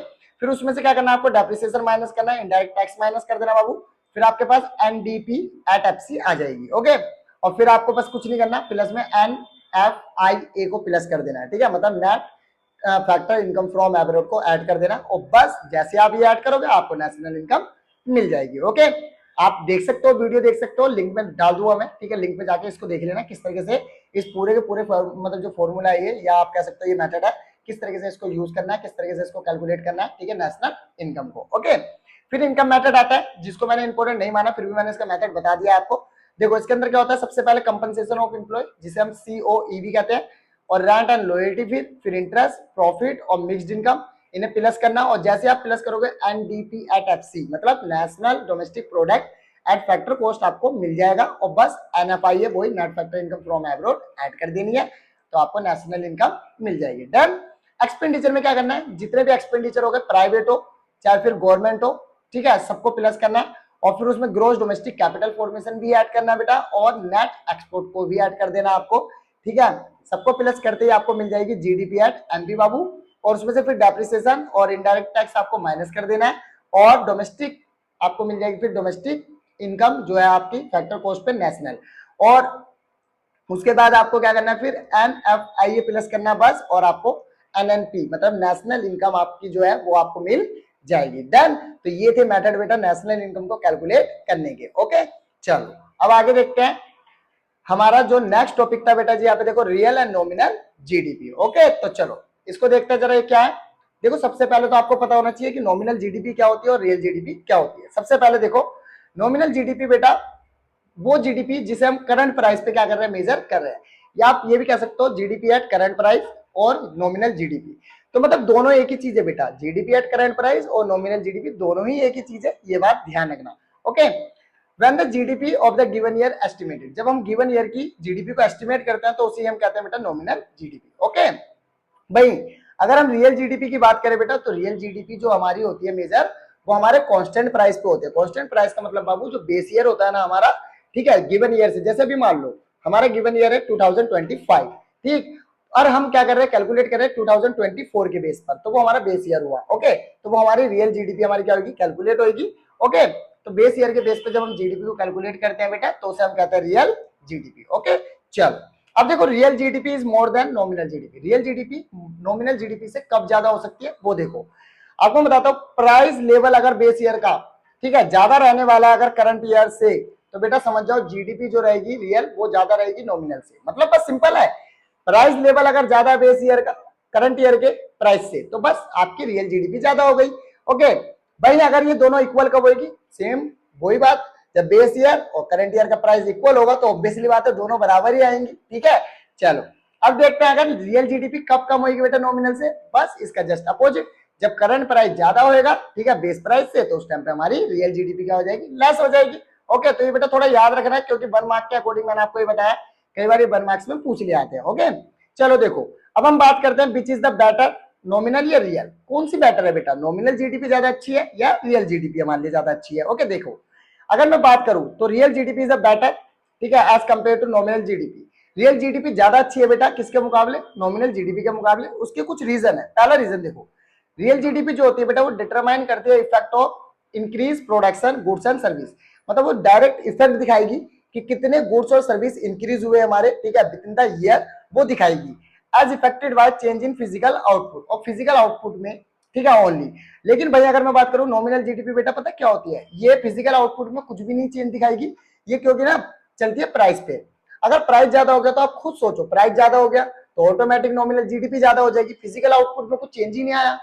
Speaker 1: फिर उसमें से क्या करना है आपको, डेप्रिसिएशन माइनस करना है, इनडायरेक्ट टैक्स माइनस कर देना बाबू, फिर आपके पास एनडीपी एट एफसी आ जाएगी। ओके, और फिर आपको बस कुछ नहीं करना, प्लस में NFIA को प्लस कर देना है। ठीक है, मतलब net factor income from abroad को ऐड कर देना, और बस जैसे आप ये ऐड करोगे आपको नेशनल इनकम मिल जाएगी। ओके, आप देख सकते हो, वीडियो देख सकते हो, लिंक में डाल दूंगा मैं। ठीक है, लिंक पे जाके इसको देख लेना किस तरीके से इस पूरे के पूरे मतलब जो फॉर्मूला है ये, या आप कह सकते हो ये मेथड है, किस तरीके से इसको यूज करना है, किस तरीके से इसको कैलकुलेट करना है, ठीक है, नेशनल इनकम को। ओके, फिर इनकम मेथड आता है, जिसको मैंने इंपॉर्टेंट नहीं माना, फिर भी मैंने इसका मेथड बता दिया आपको। देखो इसके अंदर क्या होता है, सबसे पहले कंपनसेशन ऑफ एम्प्लॉय, जिसे हम COEB कहते हैं, और रेंट एंड लॉयल्टी, फिर इंटरेस्ट, प्रॉफिट और मिक्स्ड इनकम, इन्हें प्लस करना। और जैसे आप प्लस करोगे NDP एट FC, मतलब national domestic product at factor cost आपको मिल जाएगा, और बस NFIA वही net factor income from abroad add कर देनी है, तो आपको नेशनल इनकम मिल जाएगी। डन। एक्सपेंडिचर में क्या करना है, जितने भी एक्सपेंडिचर हो गए, प्राइवेट हो चाहे फिर गवर्नमेंट हो, ठीक है, सबको प्लस करना है, और फिर उसमें ग्रोस डोमेस्टिक कैपिटल फॉर्मेशन भी ऐड करना है बेटा, और नेट एक्सपोर्ट को भी ऐड कर देना आपको। ठीक है, सबको प्लस करते ही आपको मिल जाएगी जीडीपी एट एमपी बाबू, और उसमें से फिर डेप्रिसिएशन और इनडायरेक्ट टैक्स आपको माइनस कर देना है, और डोमेस्टिक आपको मिल जाएगी फिर डोमेस्टिक इनकम जो है आपकी फैक्टर कॉस्ट पे नेशनल, और उसके बाद आपको क्या करना है, फिर NFIA प्लस करना है बस, और आपको NNP मतलब नेशनल इनकम आपकी जो है वो आपको मिल जाएगी। डन। तो ये थे मेथड बेटा नेशनल इनकम को कैलकुलेट करने के। ओके, चलो अब आगे देखते हैं। हमारा जो नेक्स्ट टॉपिक था बेटा जी, यहाँ पे देखो real and nominal GDP. Okay, तो चलो इसको देखते हैं जरा, ये क्या है। देखो सबसे पहले तो आपको पता होना चाहिए कि नॉमिनल जीडीपी क्या होती है और रियल जीडीपी क्या होती है। सबसे पहले देखो नॉमिनल जीडीपी बेटा वो जीडीपी जिसे हम करंट प्राइस पे क्या कर रहे हैं, मेजर कर रहे हैं, या आप ये भी कह सकते हो जीडीपी एट करंट प्राइस और नॉमिनल जीडीपी, तो मतलब दोनों एक ही चीज है बेटा, जीडीपी एट करंट प्राइस और नॉमिनल जीडीपी दोनों ही एक ही चीज है, ये बात ध्यान रखना। Okay, when the GDP of the given year estimated, जब हम गिवन ईयर की जीडीपी को एस्टिमेट करते हैं तो उसे हम कहते हैं बेटा नॉमिनल जीडीपी। ओके भाई, अगर हम रियल जीडीपी की बात करें बेटा, तो रियल जीडीपी जो हमारी होती है मेजर, वो हमारे कांस्टेंट प्राइस पे होते हैं। कांस्टेंट प्राइस का मतलब बाबू जो बेस ईयर होता है ना हमारा, ठीक है, गिवन ईयर से, जैसे भी मान लो हमारा गिवन ईयर है 2025, ठीक, और हम क्या कर रहे हैं, कैलकुलेट कर रहे हैं 2024 के बेस पर, तो वो हमारा बेस ईयर हुआ। ओके, तो वो हमारी रियल जीडीपी हमारी क्या होगी, कैलकुलेट होगी। ओके, तो बेस ईयर के बेस पे जब हम जीडीपी को कैलकुलेट करते हैं बेटा, तो उसे हम कहते हैं रियल जीडीपी। ओके, चलो अब देखो real GDP is more than nominal GDP, real GDP nominal GDP से कब ज्यादा हो सकती है वो देखो। आपको बताता हूँ, प्राइस लेवल अगर बेस ईयर का ठीक है ज्यादा रहने वाला है अगर करंट ईयर से, तो बेटा समझ जाओ जीडीपी जो रहेगी रियल वो ज्यादा रहेगी नॉमिनल से। मतलब बस सिंपल है, प्राइस लेवल अगर ज्यादा है बेस ईयर का करंट ईयर के प्राइस से, तो बस आपकी रियल जीडीपी ज्यादा हो गई। ओके भाई, अगर ये दोनों इक्वल कब होगी, सेम वही बात, जब बेस ईयर और करंट ईयर का प्राइस इक्वल होगा तो ऑब्वियसली बात है दोनों बराबर ही आएंगी। ठीक है, चलो अब देखते हैं अगर रियल जीडीपी कब कम होगी बेटा नॉमिनल से, बस इसका जस्ट अपोजिट, जब करंट प्राइस ज्यादा होएगा ठीक है बेस प्राइस से, तो उस टाइम पे हमारी रियल जीडीपी क्या हो जाएगी, लेस हो जाएगी। ओके, तो ये बेटा थोड़ा याद रखना है क्योंकि 1 मार्क के अकॉर्डिंग मैंने आपको ये बताया, कई बार 1 मार्क्स में पूछ लिया आते हैं। ओके चलो देखो, अब हम बात करते हैं which is the better, nominal या रियल, कौन सी बेटर है बेटा, नॉमिनल जीडीपी ज्यादा अच्छी है या रियल जीडीपी हमारे लिए ज्यादा अच्छी है। ओके देखो, अगर मैं बात करूं तो real GDP is a better, ठीक है, as compare to nominal GDP. Real GDP ज्यादा अच्छी है बेटा किसके मुकाबले, नॉमिनल जीडीपी के मुकाबले। उसके कुछ रीजन है। पहला रीजन देखो, रियल जीडीपी जो होती है बेटा वो डिटरमाइन करती है effect of increase production goods and service, मतलब वो डायरेक्ट इफेक्ट दिखाएगी कि कितने गुड्स और सर्विस इंक्रीज हुए हमारे, ठीक है, विद इन द ईयर, वो दिखाएगी as effected by change in physical output, और फिजिकल आउटपुट में ठीक है ओनली। लेकिन भाई अगर मैं बात करूं नॉमिनल जीडीपी बेटा पता क्या होती है, ये फिजिकल आउटपुट में कुछ भी नहीं चेंज दिखाएगी, ये क्योंकि ना चलती है प्राइस पे। अगर प्राइस ज्यादा हो गया तो आप खुद सोचो, प्राइस ज्यादा हो गया तो ऑटोमेटिक नॉमिनल जीडीपी ज्यादा हो जाएगी, फिजिकल आउटपुट में कुछ चेंज ही नहीं आया।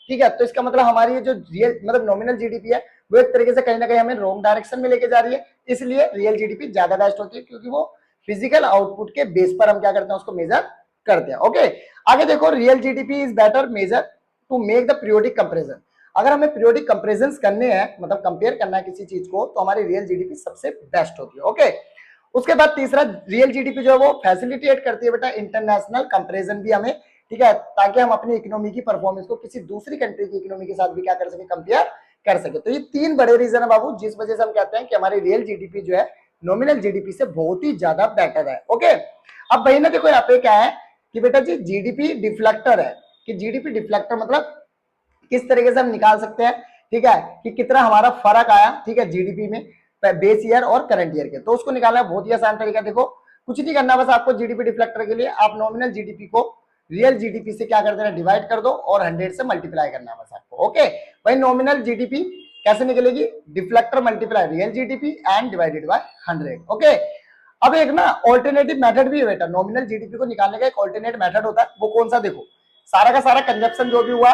Speaker 1: ठीक है, तो इसका मतलब हमारी ये जो रियल मतलब नॉमिनल जीडीपी है वो एक तरीके से कहीं ना कहीं हमें रॉन्ग डायरेक्शन में लेके जा रही है, इसलिए रियल जीडीपी ज्यादा बेस्ट होती है क्योंकि वो फिजिकल आउटपुट के बेस पर हम क्या करते हैं उसको मेजर करते हैं। ओके आगे देखो, real GDP is better measure to make the periodic comparison. अगर हमें पीरियोडिक कंपैरिजन करने हैं मतलब कंपेयर करना है किसी चीज को, तो हमारी रियल जीडीपी सबसे बेस्ट होती है। ओके उसके बाद तीसरा, रियल जीडीपी जो है वो फैसिलिटेट करती है बेटा इंटरनेशनल कंपैरिजन भी हमें, ठीक है, ताकि हम अपनी इकोनॉमी की परफॉर्मेंस को किसी दूसरी कंट्री की इकोनॉमी के साथ भी क्या कर सके, कंपेयर कर सके। तो ये 3 बड़े रीजन है बाबू जिस वजह से हम कहते हैं कि हमारी रियल जीडीपी जो है नॉमिनल जीडीपी से बहुत ही ज्यादा बेटर है। ओके अब भाई ना देखो यहाँ पे क्या है कि बेटा जी जीडीपी डिफ्लेक्टर है, कि जीडीपी डिफ्लेक्टर मतलब किस तरीके से हम निकाल सकते हैं, ठीक है, कि कितना हमारा फर्क आया, ठीक है, जीडीपी में बेस ईयर और करंट ईयर के। तो उसको निकालना बहुत ही आसान तरीका, देखो कुछ नहीं करना, बस आपको जीडीपी डिफ्लेक्टर के लिए आप नॉमिनल जीडीपी को रियल जीडीपी से क्या कर देना, डिवाइड कर दो और 100 से मल्टीप्लाई करना है बस आपको। ओके भाई नॉमिनल जीडीपी कैसे निकलेगी, deflector multiply real GDP and divided by 100। Okay अब एक ना ऑल्टरनेटिव मेथड भी है बेटा, नॉमिनल जीडीपी को निकालने का एक ऑल्टरनेट मेथड होता है, वो कौन सा, देखो सारा का सारा कंजप्शन जो भी हुआ,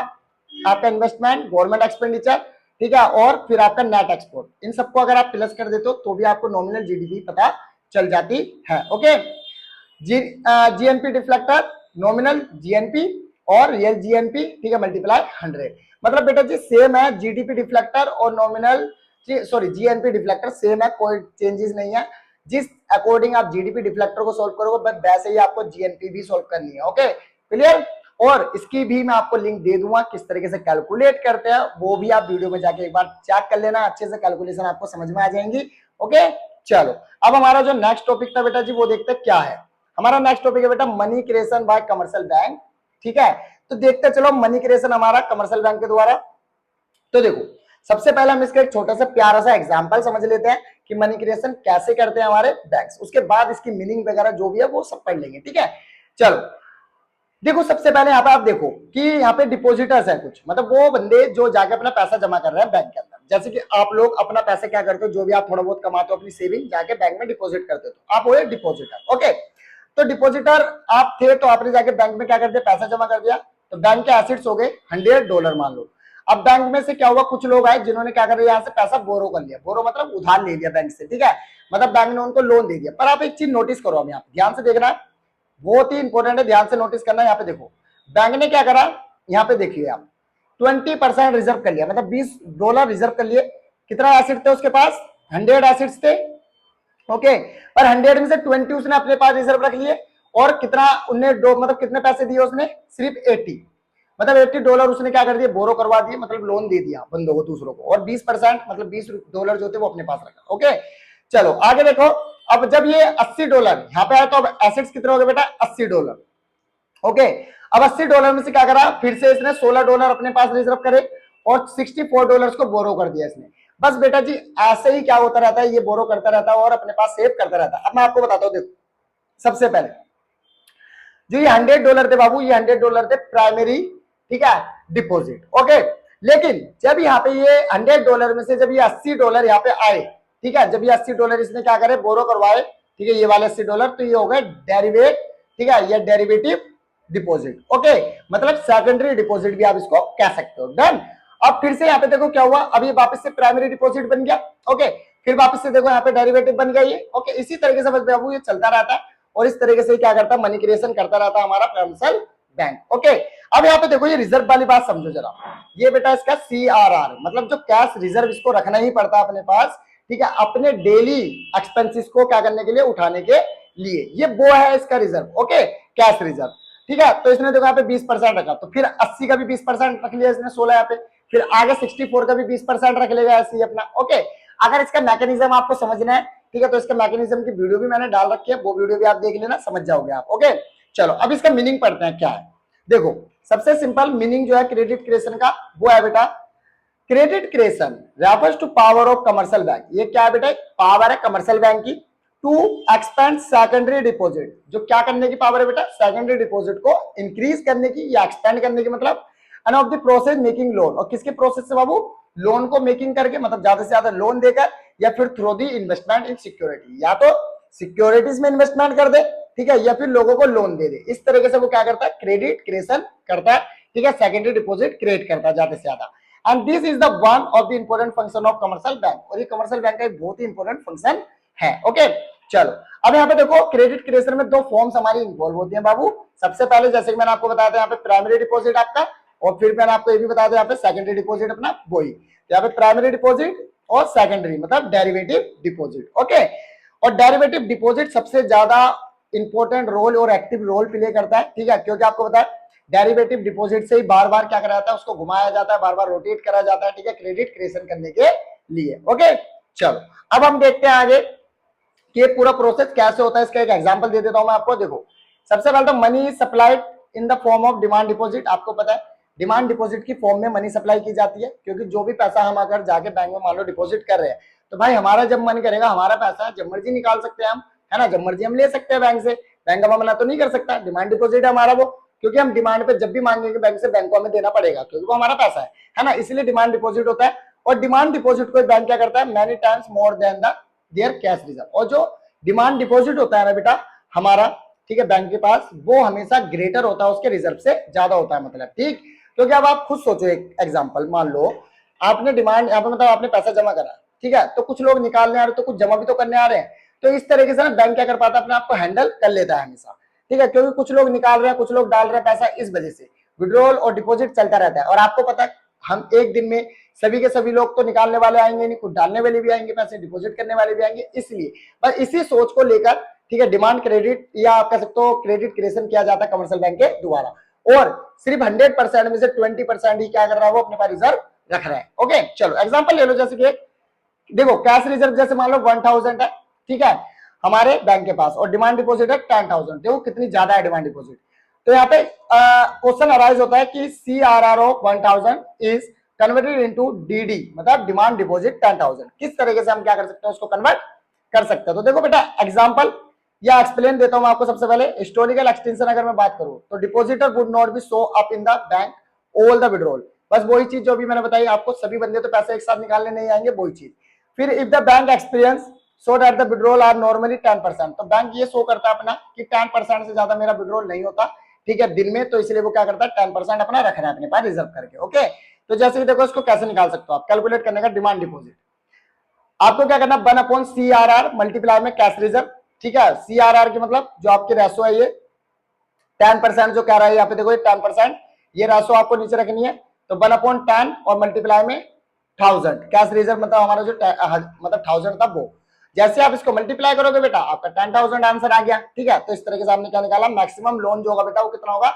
Speaker 1: आपका इन्वेस्टमेंट, गवर्नमेंट एक्सपेंडिचर, ठीक है, और फिर आपका नेट एक्सपोर्ट, इन सबको अगर आप प्लस कर देते हो तो भी आपको नॉमिनल जीडीपी पता चल जाती है। Okay GNP deflector, nominal GNP और रियल जीएनपी, ठीक है, मल्टीप्लाई 100। मतलब बेटा जी सेम है, जीडीपी डिफ्लेक्टर और nominal sorry GNP deflector same है, कोई चेंजेस नहीं है। जिस अकॉर्डिंग आप जीडीपी डिफ्लेक्टर को सोल्व करोगे बस वैसे ही आपको जीएनपी भी सोल्व करनी है। ओके क्लियर, और इसकी भी मैं आपको लिंक दे दूंगा किस तरीके से कैलकुलेट करते हैं, वो भी आप वीडियो में जाके एक बार चेक कर लेना, अच्छे से कैलकुलेशन आपको समझ में आ जाएंगी। ओके चलो अब हमारा जो नेक्स्ट टॉपिक था बेटा जी वो देखते हैं क्या है। हमारा नेक्स्ट टॉपिक है बेटा money creation bye commercial bank, ठीक है, तो देखते चलो मनी क्रिएशन हमारा कमर्शियल बैंक के द्वारा। तो देखो सबसे पहले हम इसका एक छोटा सा प्यारा सा एग्जांपल समझ लेते हैं कि मनी क्रिएशन कैसे करते हैं हमारे बैंक्स, उसके बाद इसकी मीनिंग वगैरह जो भी है वो सब पढ़ लेंगे। ठीक है चलो देखो सबसे पहले यहाँ पे आप देखो कि यहाँ पे डिपॉजिटर्स है कुछ, मतलब वो बंदे जो जाके अपना पैसा जमा कर रहे हैं बैंक के अंदर। जैसे कि आप लोग अपना पैसा क्या करते हो, जो भी आप थोड़ा बहुत कमाते हो अपनी सेविंग जाके बैंक में डिपॉजिट करते हो, तो आप हो डिपॉजिटर। ओके तो डिपॉजिटर आप थे तो आपने जाके बैंक में क्या कर दिया, पैसा जमा कर दिया, तो बैंक के एसेट्स हो गए $100 मान लो। अब बैंक में से क्या हुआ, कुछ लोग आए जिन्होंने क्या कर दिया, यहाँ से पैसा बोरो कर लिया, बोरो मतलब उधार ले लिया बैंक से, ठीक है, मतलब बैंक ने उनको लोन दे दिया। पर आप एक चीज नोटिस करो, अब यहाँ ध्यान से देखना, बहुत ही इंपॉर्टेंट है, ध्यान से नोटिस करना। यहाँ पे देखो बैंक ने क्या करा, यहाँ पे देखिए आप 20% रिजर्व कर लिया, मतलब $20 रिजर्व कर लिए। कितना एसेट थे उसके पास, 100 एसेट्स थे। ओके पर 100 में से 20 उसने अपने पास रिजर्व रख लिए, और कितना उन्हें मतलब कितने पैसे दिए उसने, सिर्फ 80, मतलब $80 उसने क्या कर दिया, बोरो करवा दिए, मतलब लोन दे दिया बंदों को दूसरों को, और 20% मतलब $20 जो थे वो अपने पास रखा। ओके चलो आगे देखो, अब जब ये $80 यहाँ पे आया तो अब एसेट्स कितने हो गए बेटा, $80। ओके अब $80 में से क्या करा, फिर से इसने $16 अपने पास रिजर्व करे और $64 को बोरो कर दिया इसने। बस बेटा जी ऐसे ही क्या होता रहता है, ये बोरो करता रहता है और अपने पास सेव करता रहता है। अब मैं आपको बताता हूँ, देखो सबसे पहले जो ये $100 थे बाबू, ये $100 थे प्राइमरी, ठीक है, डिपॉजिट। ओके, लेकिन जब यहाँ पे ये $100 में से जब ये $80 यहाँ पे आए, ठीक है, जब ये $80 इसने क्या करे, बोरो करवाए, ठीक है, ये वाले $80, तो ये हो गए डेरिवेट, ठीक है, ये डेरिवेटिव डिपॉजिट। ओके, मतलब सेकेंडरी डिपॉजिट भी आप इसको कह सकते हो। डन। अब फिर से यहाँ पे देखो क्या हुआ, अभी वापस से प्राइमरी डिपॉजिट बन गया। ओके, फिर वापस से देखो यहाँ पे डेरिवेटिव बन गया ये। ओके, इसी तरीके से बस बाबू ये चलता रहता है और इस तरीके से क्या करता है, मनी क्रिएशन करता रहता है हमारा कमर्शियल बैंक। ओके, अब यहाँ पे देखो ये रिजर्व वाली बात समझो जरा, ये बेटा इसका CRR, मतलब जो कैश रिजर्व इसको रखना ही पड़ता है अपने पास, ठीक है, अपने डेली एक्सपेंसेस को क्या करने के लिए, उठाने के लिए, ये वो है इसका रिजर्व। ओके, कैश रिजर्व, ठीक है। तो इसने देखो यहाँ पे 20% रखा, तो फिर 80 का भी 20% रख लिया इसने, 16 यहाँ पे, फिर आगे 64 का भी 20% रख लेगा ऐसे ही अपना। ओके, अगर इसका मैकेनिज्म आपको समझना है, ठीक है, तो इसका मैकेनिज्म की वीडियो भी मैंने डाल रखी है, वो वीडियो भी आप देख लेना, समझ जाओगे आप। ओके, चलो अब इसका मीनिंग पढ़ते हैं क्या है। देखो सबसे सिंपल मीनिंग जो है क्रेडिट क्रिएशन का, वो है बेटा, credit creation refers to power of commercial bank. ये क्या है बेटा, पावर है कमर्शियल बैंक की टू एक्सपेंड सेकेंडरी डिपॉजिट। जो क्या करने की पावर है बेटा, सेकेंडरी डिपॉजिट को इंक्रीज करने की या एक्सपेंड करने की, मतलब end of the process making loan. और किसके प्रोसेस से बाबू, लोन को मेकिंग करके, मतलब ज्यादा से ज्यादा लोन देकर, या फिर through the investment in security, या तो सिक्योरिटीज में इन्वेस्टमेंट कर दे, ठीक है, या फिर लोगों को लोन दे दे। इस तरीके से वो क्या करता है, क्रेडिट क्रिएशन करता है, ठीक है, सेकेंडरी डिपॉजिट क्रिएट करता है ज्यादा से ज्यादा। And this is the one of the important function of commercial bank, और ये कमर्शियल बैंक का एक बहुत ही इंपोर्टेंट फंक्शन है। ओके, चलो अब यहाँ पे देखो क्रेडिट क्रिएशन में दो फॉर्म्स हमारी इन्वॉल्व होती हैं बाबू। सबसे पहले जैसे कि मैंने आपको बताया था यहाँ पे प्राइमरी डिपॉजिट आपका, और फिर मैंने आपको ये भी बताया था यहाँ पे सेकेंडरी डिपॉजिट अपना, वही यहाँ पे प्राइमरी डिपॉजिट और सेकेंडरी मतलब डेरिवेटिव डिपॉजिट। ओके, और डेरिवेटिव डिपॉजिट सबसे ज्यादा इंपॉर्टेंट रोल और एक्टिव रोल प्ले करता है, ठीक है, क्योंकि आपको पता है डेरिवेटिव डिपॉजिट से ही बार बार क्या करा जाता है, उसको घुमाया जाता है, बार बार रोटेट करा जाता है, ठीक है, क्रेडिट क्रिएशन करने के लिए। ओके, चलो अब हम देखते हैं आगे कि ये पूरा प्रोसेस कैसे होता है। इसका एक एग्जांपल दे देता हूं मैं आपको। देखो सबसे पहले तो money supplied in the form of demand deposit. आपको पता है डिमांड डिपॉजिट की फॉर्म में मनी सप्लाई की जाती है, क्योंकि जो भी पैसा हम अगर जाके बैंक में मान लो डिपॉजिट कर रहे हैं, तो भाई हमारा जब मन करेगा, हमारा पैसा जब मर्जी निकाल सकते हैं हम, है ना, जब मर्जी हम ले सकते हैं बैंक से, बैंक हमें मना तो नहीं कर सकता। डिमांड डिपॉजिट है हमारा वो, क्योंकि हम डिमांड पे जब भी मांगेंगे बैंक से, बैंक को हमें देना पड़ेगा, क्योंकि वो हमारा पैसा है ना, इसलिए डिमांड डिपॉजिट होता है। और डिमांड डिपॉजिट को बैंक क्या करता है, many times more than the their cash reserve. और जो डिमांड डिपॉजिट होता है ना बेटा हमारा, ठीक है, बैंक के पास, वो हमेशा ग्रेटर होता है उसके रिजर्व से, ज्यादा होता है, मतलब, ठीक। क्योंकि अब आप खुद सोचो एक एग्जांपल, मान लो आपने डिमांड यहाँ पे मतलब आपने पैसा जमा करा, ठीक है, तो कुछ लोग निकालने आ रहे, तो कुछ जमा भी तो करने आ रहे हैं, तो इस तरीके से ना बैंक क्या कर पाता है, अपने आप को हैंडल कर लेता है हमेशा, ठीक है, क्योंकि कुछ लोग निकाल रहे हैं, कुछ लोग डाल रहे हैं पैसा, इस वजह से विड्रॉल और डिपॉजिट चलता रहता है। और आपको पता है हम एक दिन में सभी के सभी लोग तो निकालने वाले आएंगे नहीं, कुछ डालने वाले भी आएंगे पैसे, डिपॉजिट करने वाले भी आएंगे, इसलिए बस इसी सोच को लेकर, ठीक है, डिमांड क्रेडिट या आप कह सकते हो क्रेडिट क्रिएशन किया जाता है कमर्शियल बैंक के द्वारा। और सिर्फ 100% में से 20% ही क्या कर रहा है, वो अपने पास रिजर्व रख रहा है। ओके, चलो एग्जांपल ले लो, जैसे कि देखो कैश रिजर्व जैसे मान लो 1000 है, ठीक है, हमारे बैंक के पास, और डिमांड डिपॉजिट है 10,000। देखो कितनी ज्यादा है डिमांड डिपॉजिट। तो यहाँ पे क्वेश्चन अराइज होता है कि CRR of 1000 is converted into DD, मतलब डिमांड डिपॉजिट 10,000। किस तरीके से हम क्या कर सकते हैं, उसको कन्वर्ट कर सकते हैं। तो देखो बेटा एग्जांपल या एक्सप्लेन देता हूं मैं आपको। सबसे पहले हिस्टोरिकल एक्सटेंशन अगर मैं बात करूं, तो depositor would not be show up in the bank all the withdrawal. बस वही चीज जो भी मैंने बताई आपको, सभी बंदे तो पैसे एक साथ निकालने नहीं आएंगे, वही चीज। फिर if the bank experience so that the withdrawal are normally 10%, तो बैंक ये शो करता है अपना कि 10% से ज्यादा मेरा विड्रॉल नहीं होता, ठीक है, दिन में, तो इसलिए वो क्या करता है 10% अपना रख रहा है अपने पास रिजर्व करके। ओके, तो जैसे कि देखो इसको कैसे निकाल सकते हो आप, कैलकुलेट करने का डिमांड डिपॉजिट, आपको क्या करना, 1/CRR मल्टीप्लाई में कैश रिजर्व, ठीक है। CRR की मतलब जो आपकी रेशो है, ये 10% जो कह रहा है यहाँ पे, देखो ये 10%, ये रेशो आपको नीचे रखनी है। तो 1/10 और मल्टीप्लाई में 1000, कैश रिजर्व मतलब हमारा जो मतलब 1000 था वो। जैसे आप इसको मल्टीप्लाई करोगे बेटा, आपका 10,000 आंसर आ गया, ठीक है। तो इस तरीके से आपने क्या निकाला, मैक्सिमम लोन जो होगा बेटा वो कितना होगा,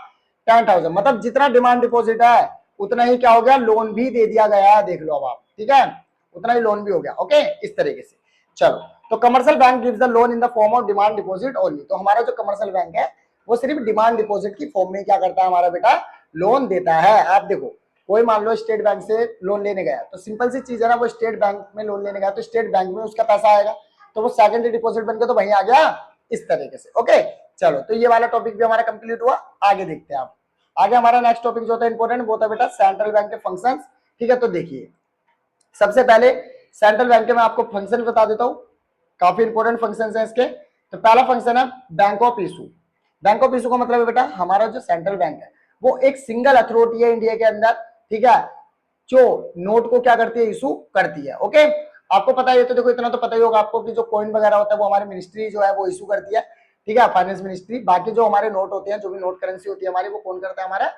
Speaker 1: 10,000। मतलब जितना डिमांड डिपॉजिट है उतना ही क्या हो गया, लोन भी दे दिया गया है, देख लो अब आप, ठीक है, उतना ही लोन भी हो गया। ओके, इस तरीके से। चलो, तो commercial bank gives the loan in the form of demand deposit only. तो हमारा जो कमर्शियल बैंक है वो सिर्फ डिमांड डिपॉजिट की फॉर्म में क्या करता है, हमारा बेटा लोन देता है। आप देखो कोई मान लो स्टेट बैंक से लोन लेने गया, तो सिंपल सी चीज है ना, वो स्टेट बैंक में लोन लेने गया, तो स्टेट बैंक में उसका पैसा आएगा, तो वो सेकेंडरी डिपॉजिट बनकर तो वहीं आ गया, इस तरीके से। ओके, चलो तो ये वाला टॉपिक भी हमारा कंप्लीट हुआ। आगे देखते हैं आप। आगे हमारा नेक्स्ट टॉपिक जो था इंपॉर्टेंट वो था बेटा सेंट्रल बैंक के फंक्शंस। ठीक है, तो देखिए सबसे पहले सेंट्रल बैंक के मैं आपको फंक्शन बता देता हूं, काफी इंपॉर्टेंट फंक्शन है इसके। तो पहला फंक्शन है bank of issue. Bank of issue का मतलब है बेटा हमारा जो सेंट्रल बैंक है वो एक सिंगल अथॉरिटी है इंडिया के अंदर, ठीक है, जो नोट को क्या करती है, इशू करती है। ओके, आपको पता है, तो देखो इतना तो पता ही होगा आपको कि जो कॉइन वगैरह होता है वो हमारी मिनिस्ट्री जो है वो इशू करती है, ठीक है, फाइनेंस मिनिस्ट्री। बाकी जो हमारे नोट होते हैं, जो भी नोट करेंसी होती है हमारी, वो कौन करता है, हमारा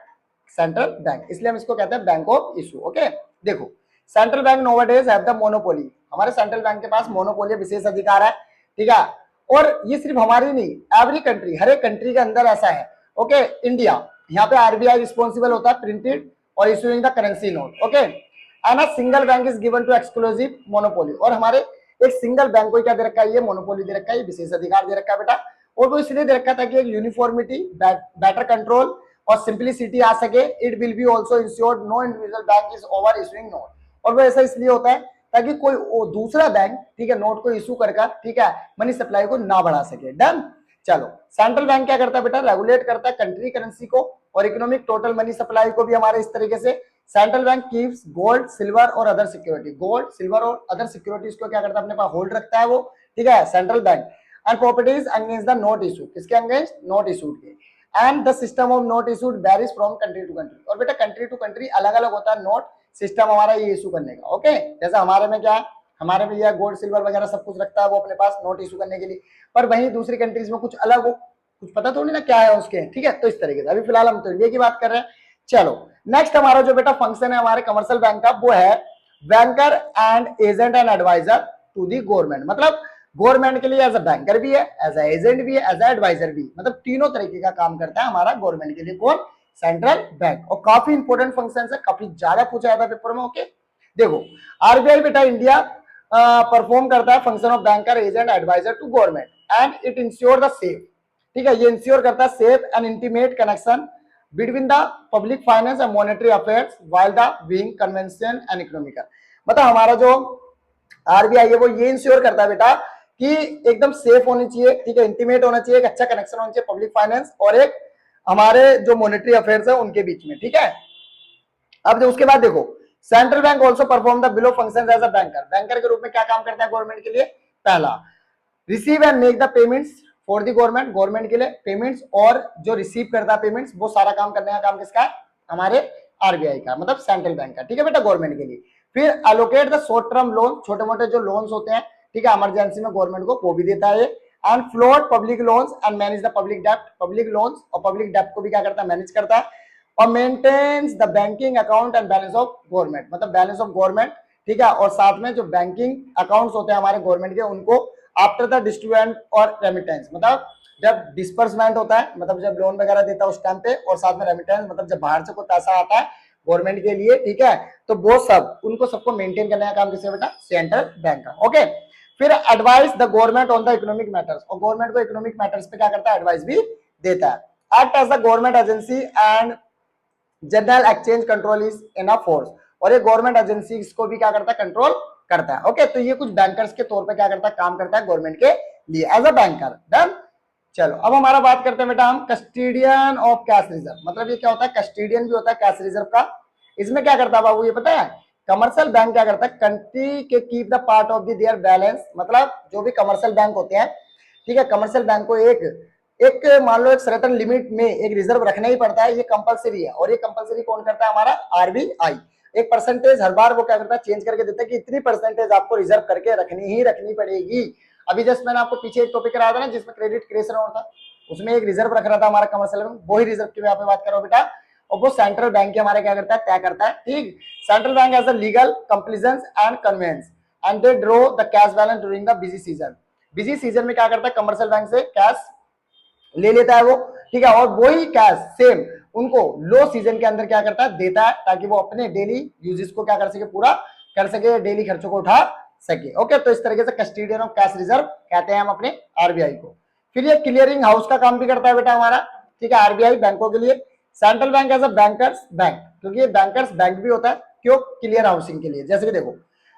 Speaker 1: सेंट्रल बैंक, इसलिए हम इसको कहते हैं बैंक ऑफ इशू। ओके, देखो central bank nowadays have the monopoly, हमारे सेंट्रल बैंक के पास मोनोपोली विशेष अधिकार है, ठीक है, और ये सिर्फ हमारी नहीं, एवरी कंट्री, हर एक कंट्री के अंदर ऐसा है। ओके, इंडिया, यहाँ पे आरबीआई रिस्पॉन्सिबल होता है प्रिंटेड और issuing the currency note. Okay, and a single bank is given to exclusive monopoly, और हमारे एक सिंगल बैंक को क्या दे रखा है, ये मोनोपोली दे रखा है, ये विशेष अधिकार दे रखा है बेटा। और वो इसलिए दे रखा था कि एक यूनिफॉर्मिटी, बेटर कंट्रोल और सिंप्लिसिटी आ सके। It will be also insured no individual bank is over issuing note, और वो ऐसा इसलिए होता है ताकि कोई दूसरा बैंक, ठीक है, नोट को इशू करके, ठीक है, मनी सप्लाई को ना बढ़ा सके। डन। चलो, सेंट्रल बैंक क्या करता है बेटा, रेगुलेट करता है कंट्री करेंसी को और इकोनॉमिक टोटल मनी सप्लाई को भी हमारे इस तरीके से। Central bank keeps gold, silver और अदर सिक्योरिटी, गोल्ड, सिल्वर और अदर सिक्योरिटीज को क्या करता है, अपने पास होल्ड रखता है वो, ठीक है, central bank. And properties against the note issue, किसके अगेंस्ट, नोट इशूड के। And the system of note issued varies from country to country, और बेटा कंट्री टू कंट्री अलग अलग होता है नोट सिस्टम हमारा ये इशू करने का। ओके, जैसे हमारे में क्या है, हमारे में यह गोल्ड सिल्वर वगैरह सब कुछ रखता है वो अपने पास नोट इशू करने के लिए, पर वहीं दूसरी कंट्रीज में कुछ अलग हो, कुछ पता थोड़ी ना क्या है उसके, ठीक है। तो इस तरीके से अभी फिलहाल हम तो इंडिया की बात कर रहे हैं। चलो नेक्स्ट हमारा जो बेटा फंक्शन है हमारे कमर्शियल बैंक का, वो है banker and agent and adviser to the government. मतलब गवर्नमेंट के लिए एज अ बैंकर भी है, एज अ एजेंट भी है, एज अ एडवाइजर भी, मतलब तीनों तरीके का काम करता है हमारा गवर्नमेंट के लिए कौन, सेंट्रल बैंक। और काफी इंपोर्टेंट फंक्शन है, काफी ज्यादा पूछा जाता है पेपर में। ओके, देखो आरबीआई बेटा इंडिया परफॉर्म करता है function of banker agent adviser to government and it insure the safe, ठीक है, ये इंश्योर करता है safe and intimate connection between the public finance and monetary affairs while the being convention and economical. मतलब हमारा जो आरबीआई है वो ये इंश्योर करता है बेटा कि एकदम सेफ होनी चाहिए, ठीक है, इंटीमेट होना चाहिए, एक अच्छा कनेक्शन होना चाहिए पब्लिक फाइनेंस और एक हमारे जो मॉनेटरी अफेयर्स है उनके बीच में, ठीक है। अब उसके बाद देखो central bank also perform the below functions as a banker, banker के रूप में क्या काम करता है गवर्नमेंट के लिए, पहला receive and make the payments for the government, government के लिए पेमेंट्स, और जो रिसीव करता है पेमेंट्स वो सारा काम करने का काम किसका है, हमारे आरबीआई का, मतलब सेंट्रल बैंक का, ठीक है बेटा, गवर्नमेंट के लिए। फिर allocate the short term loan, छोटे मोटे जो लोन्स होते हैं, ठीक है, इमरजेंसी में गवर्नमेंट को वो भी देता है। And float public loans and manage the public डेप्ट, पब्लिक लोन्स और पब्लिक डेप्ट को भी क्या करता है, मैनेज करता है। और maintains the banking account and balance of government, मतलब बैलेंस ऑफ गवर्नमेंट, ठीक है, और साथ में जो बैंकिंग अकाउंट्स होते हैं हमारे गवर्नमेंट के उनको आफ्टर द डिस्ट्रीब्यूशन और रेमिटेंस, मतलब जब डिस्पर्समेंट होता है, मतलब जब लोन वगैरह देता है उस टाइम पे, और साथ में रेमिटेंस मतलब जब बाहर से कोई पैसा आता है गवर्नमेंट के लिए, ठीक है, तो वो सब उनको सबको मेंटेन करने का काम किसका बेटा, सेंट्रल बैंक का। ओके, फिर advise the government on the economic matters, और गवर्नमेंट को इकोनॉमिक मैटर्स पे क्या करता है, एडवाइस भी देता है। Act as the government agency and general exchange control is in a force, और ये गवर्नमेंट एजेंसी इसको भी क्या करता है, कंट्रोल करता है। ओके, तो ये कुछ बैंकर्स के तौर पे क्या करता है, काम करता है गवर्नमेंट के लिए एज अ बैंकर। डन। चलो अब हमारा बात करते हैं बेटा हम कस्टोडियन ऑफ कैश रिजर्व, मतलब ये क्या होता है, कस्टोडियन भी होता है कैश रिजर्व का। इसमें क्या करता है बाबू, ये पता है, कमर्शियल बैंक क्या करता है, कंट्री के keep the part of the their balance, मतलब जो भी कमर्शियल बैंक होते हैं, ठीक है, कमर्शियल बैंक को एक मान लो एक सर्टेन लिमिट में एक रिजर्व रखना ही पड़ता है, ये कंपलसरी है, और ये कंपलसरी कौन करता है, हमारा आरबीआई। एक परसेंटेज हर बार वो क्या करता है, चेंज करके देता है कि इतनी परसेंटेज आपको रिजर्व करके रखनी पड़ेगी। अभी जस्ट मैंने आपको पीछे एक टॉपिक कराया था ना जिसमें क्रेडिट क्रिएशन होता था, उसमें एक रिजर्व रख रहा था हमारा कमर्शियल बैंक, वही रिजर्व की यहाँ पे बात करो बेटा, और वो सेंट्रल बैंक के हमारे क्या करता है, तय करता है, ठीक। Central bank as a legal compliance and conveyance and they draw the cash balance during the busy season, busy season में क्या करता है, कमर्शियल बैंक से कैश ले लेता है वो, ठीक है, और वही कैश सेम उनको लो सीजन के अंदर क्या करता है, देता है, ताकि वो अपने डेली यूजेस को क्या कर सके, पूरा कर सके, डेली खर्चों को उठा सके। ओके, तो इस तरीके से कस्टोडियन ऑफ कैश रिजर्व कहते हैं हम अपने आरबीआई को। फिर ये क्लियरिंग हाउस का काम भी करता है बेटा हमारा, ठीक है, आरबीआई बैंकों के लिए। Central bank as a banker's bank, क्योंकि ये बैंकर्स बैंक भी होता है, क्यों, क्लियर हाउसिंग के लिए। जैसे कि देखो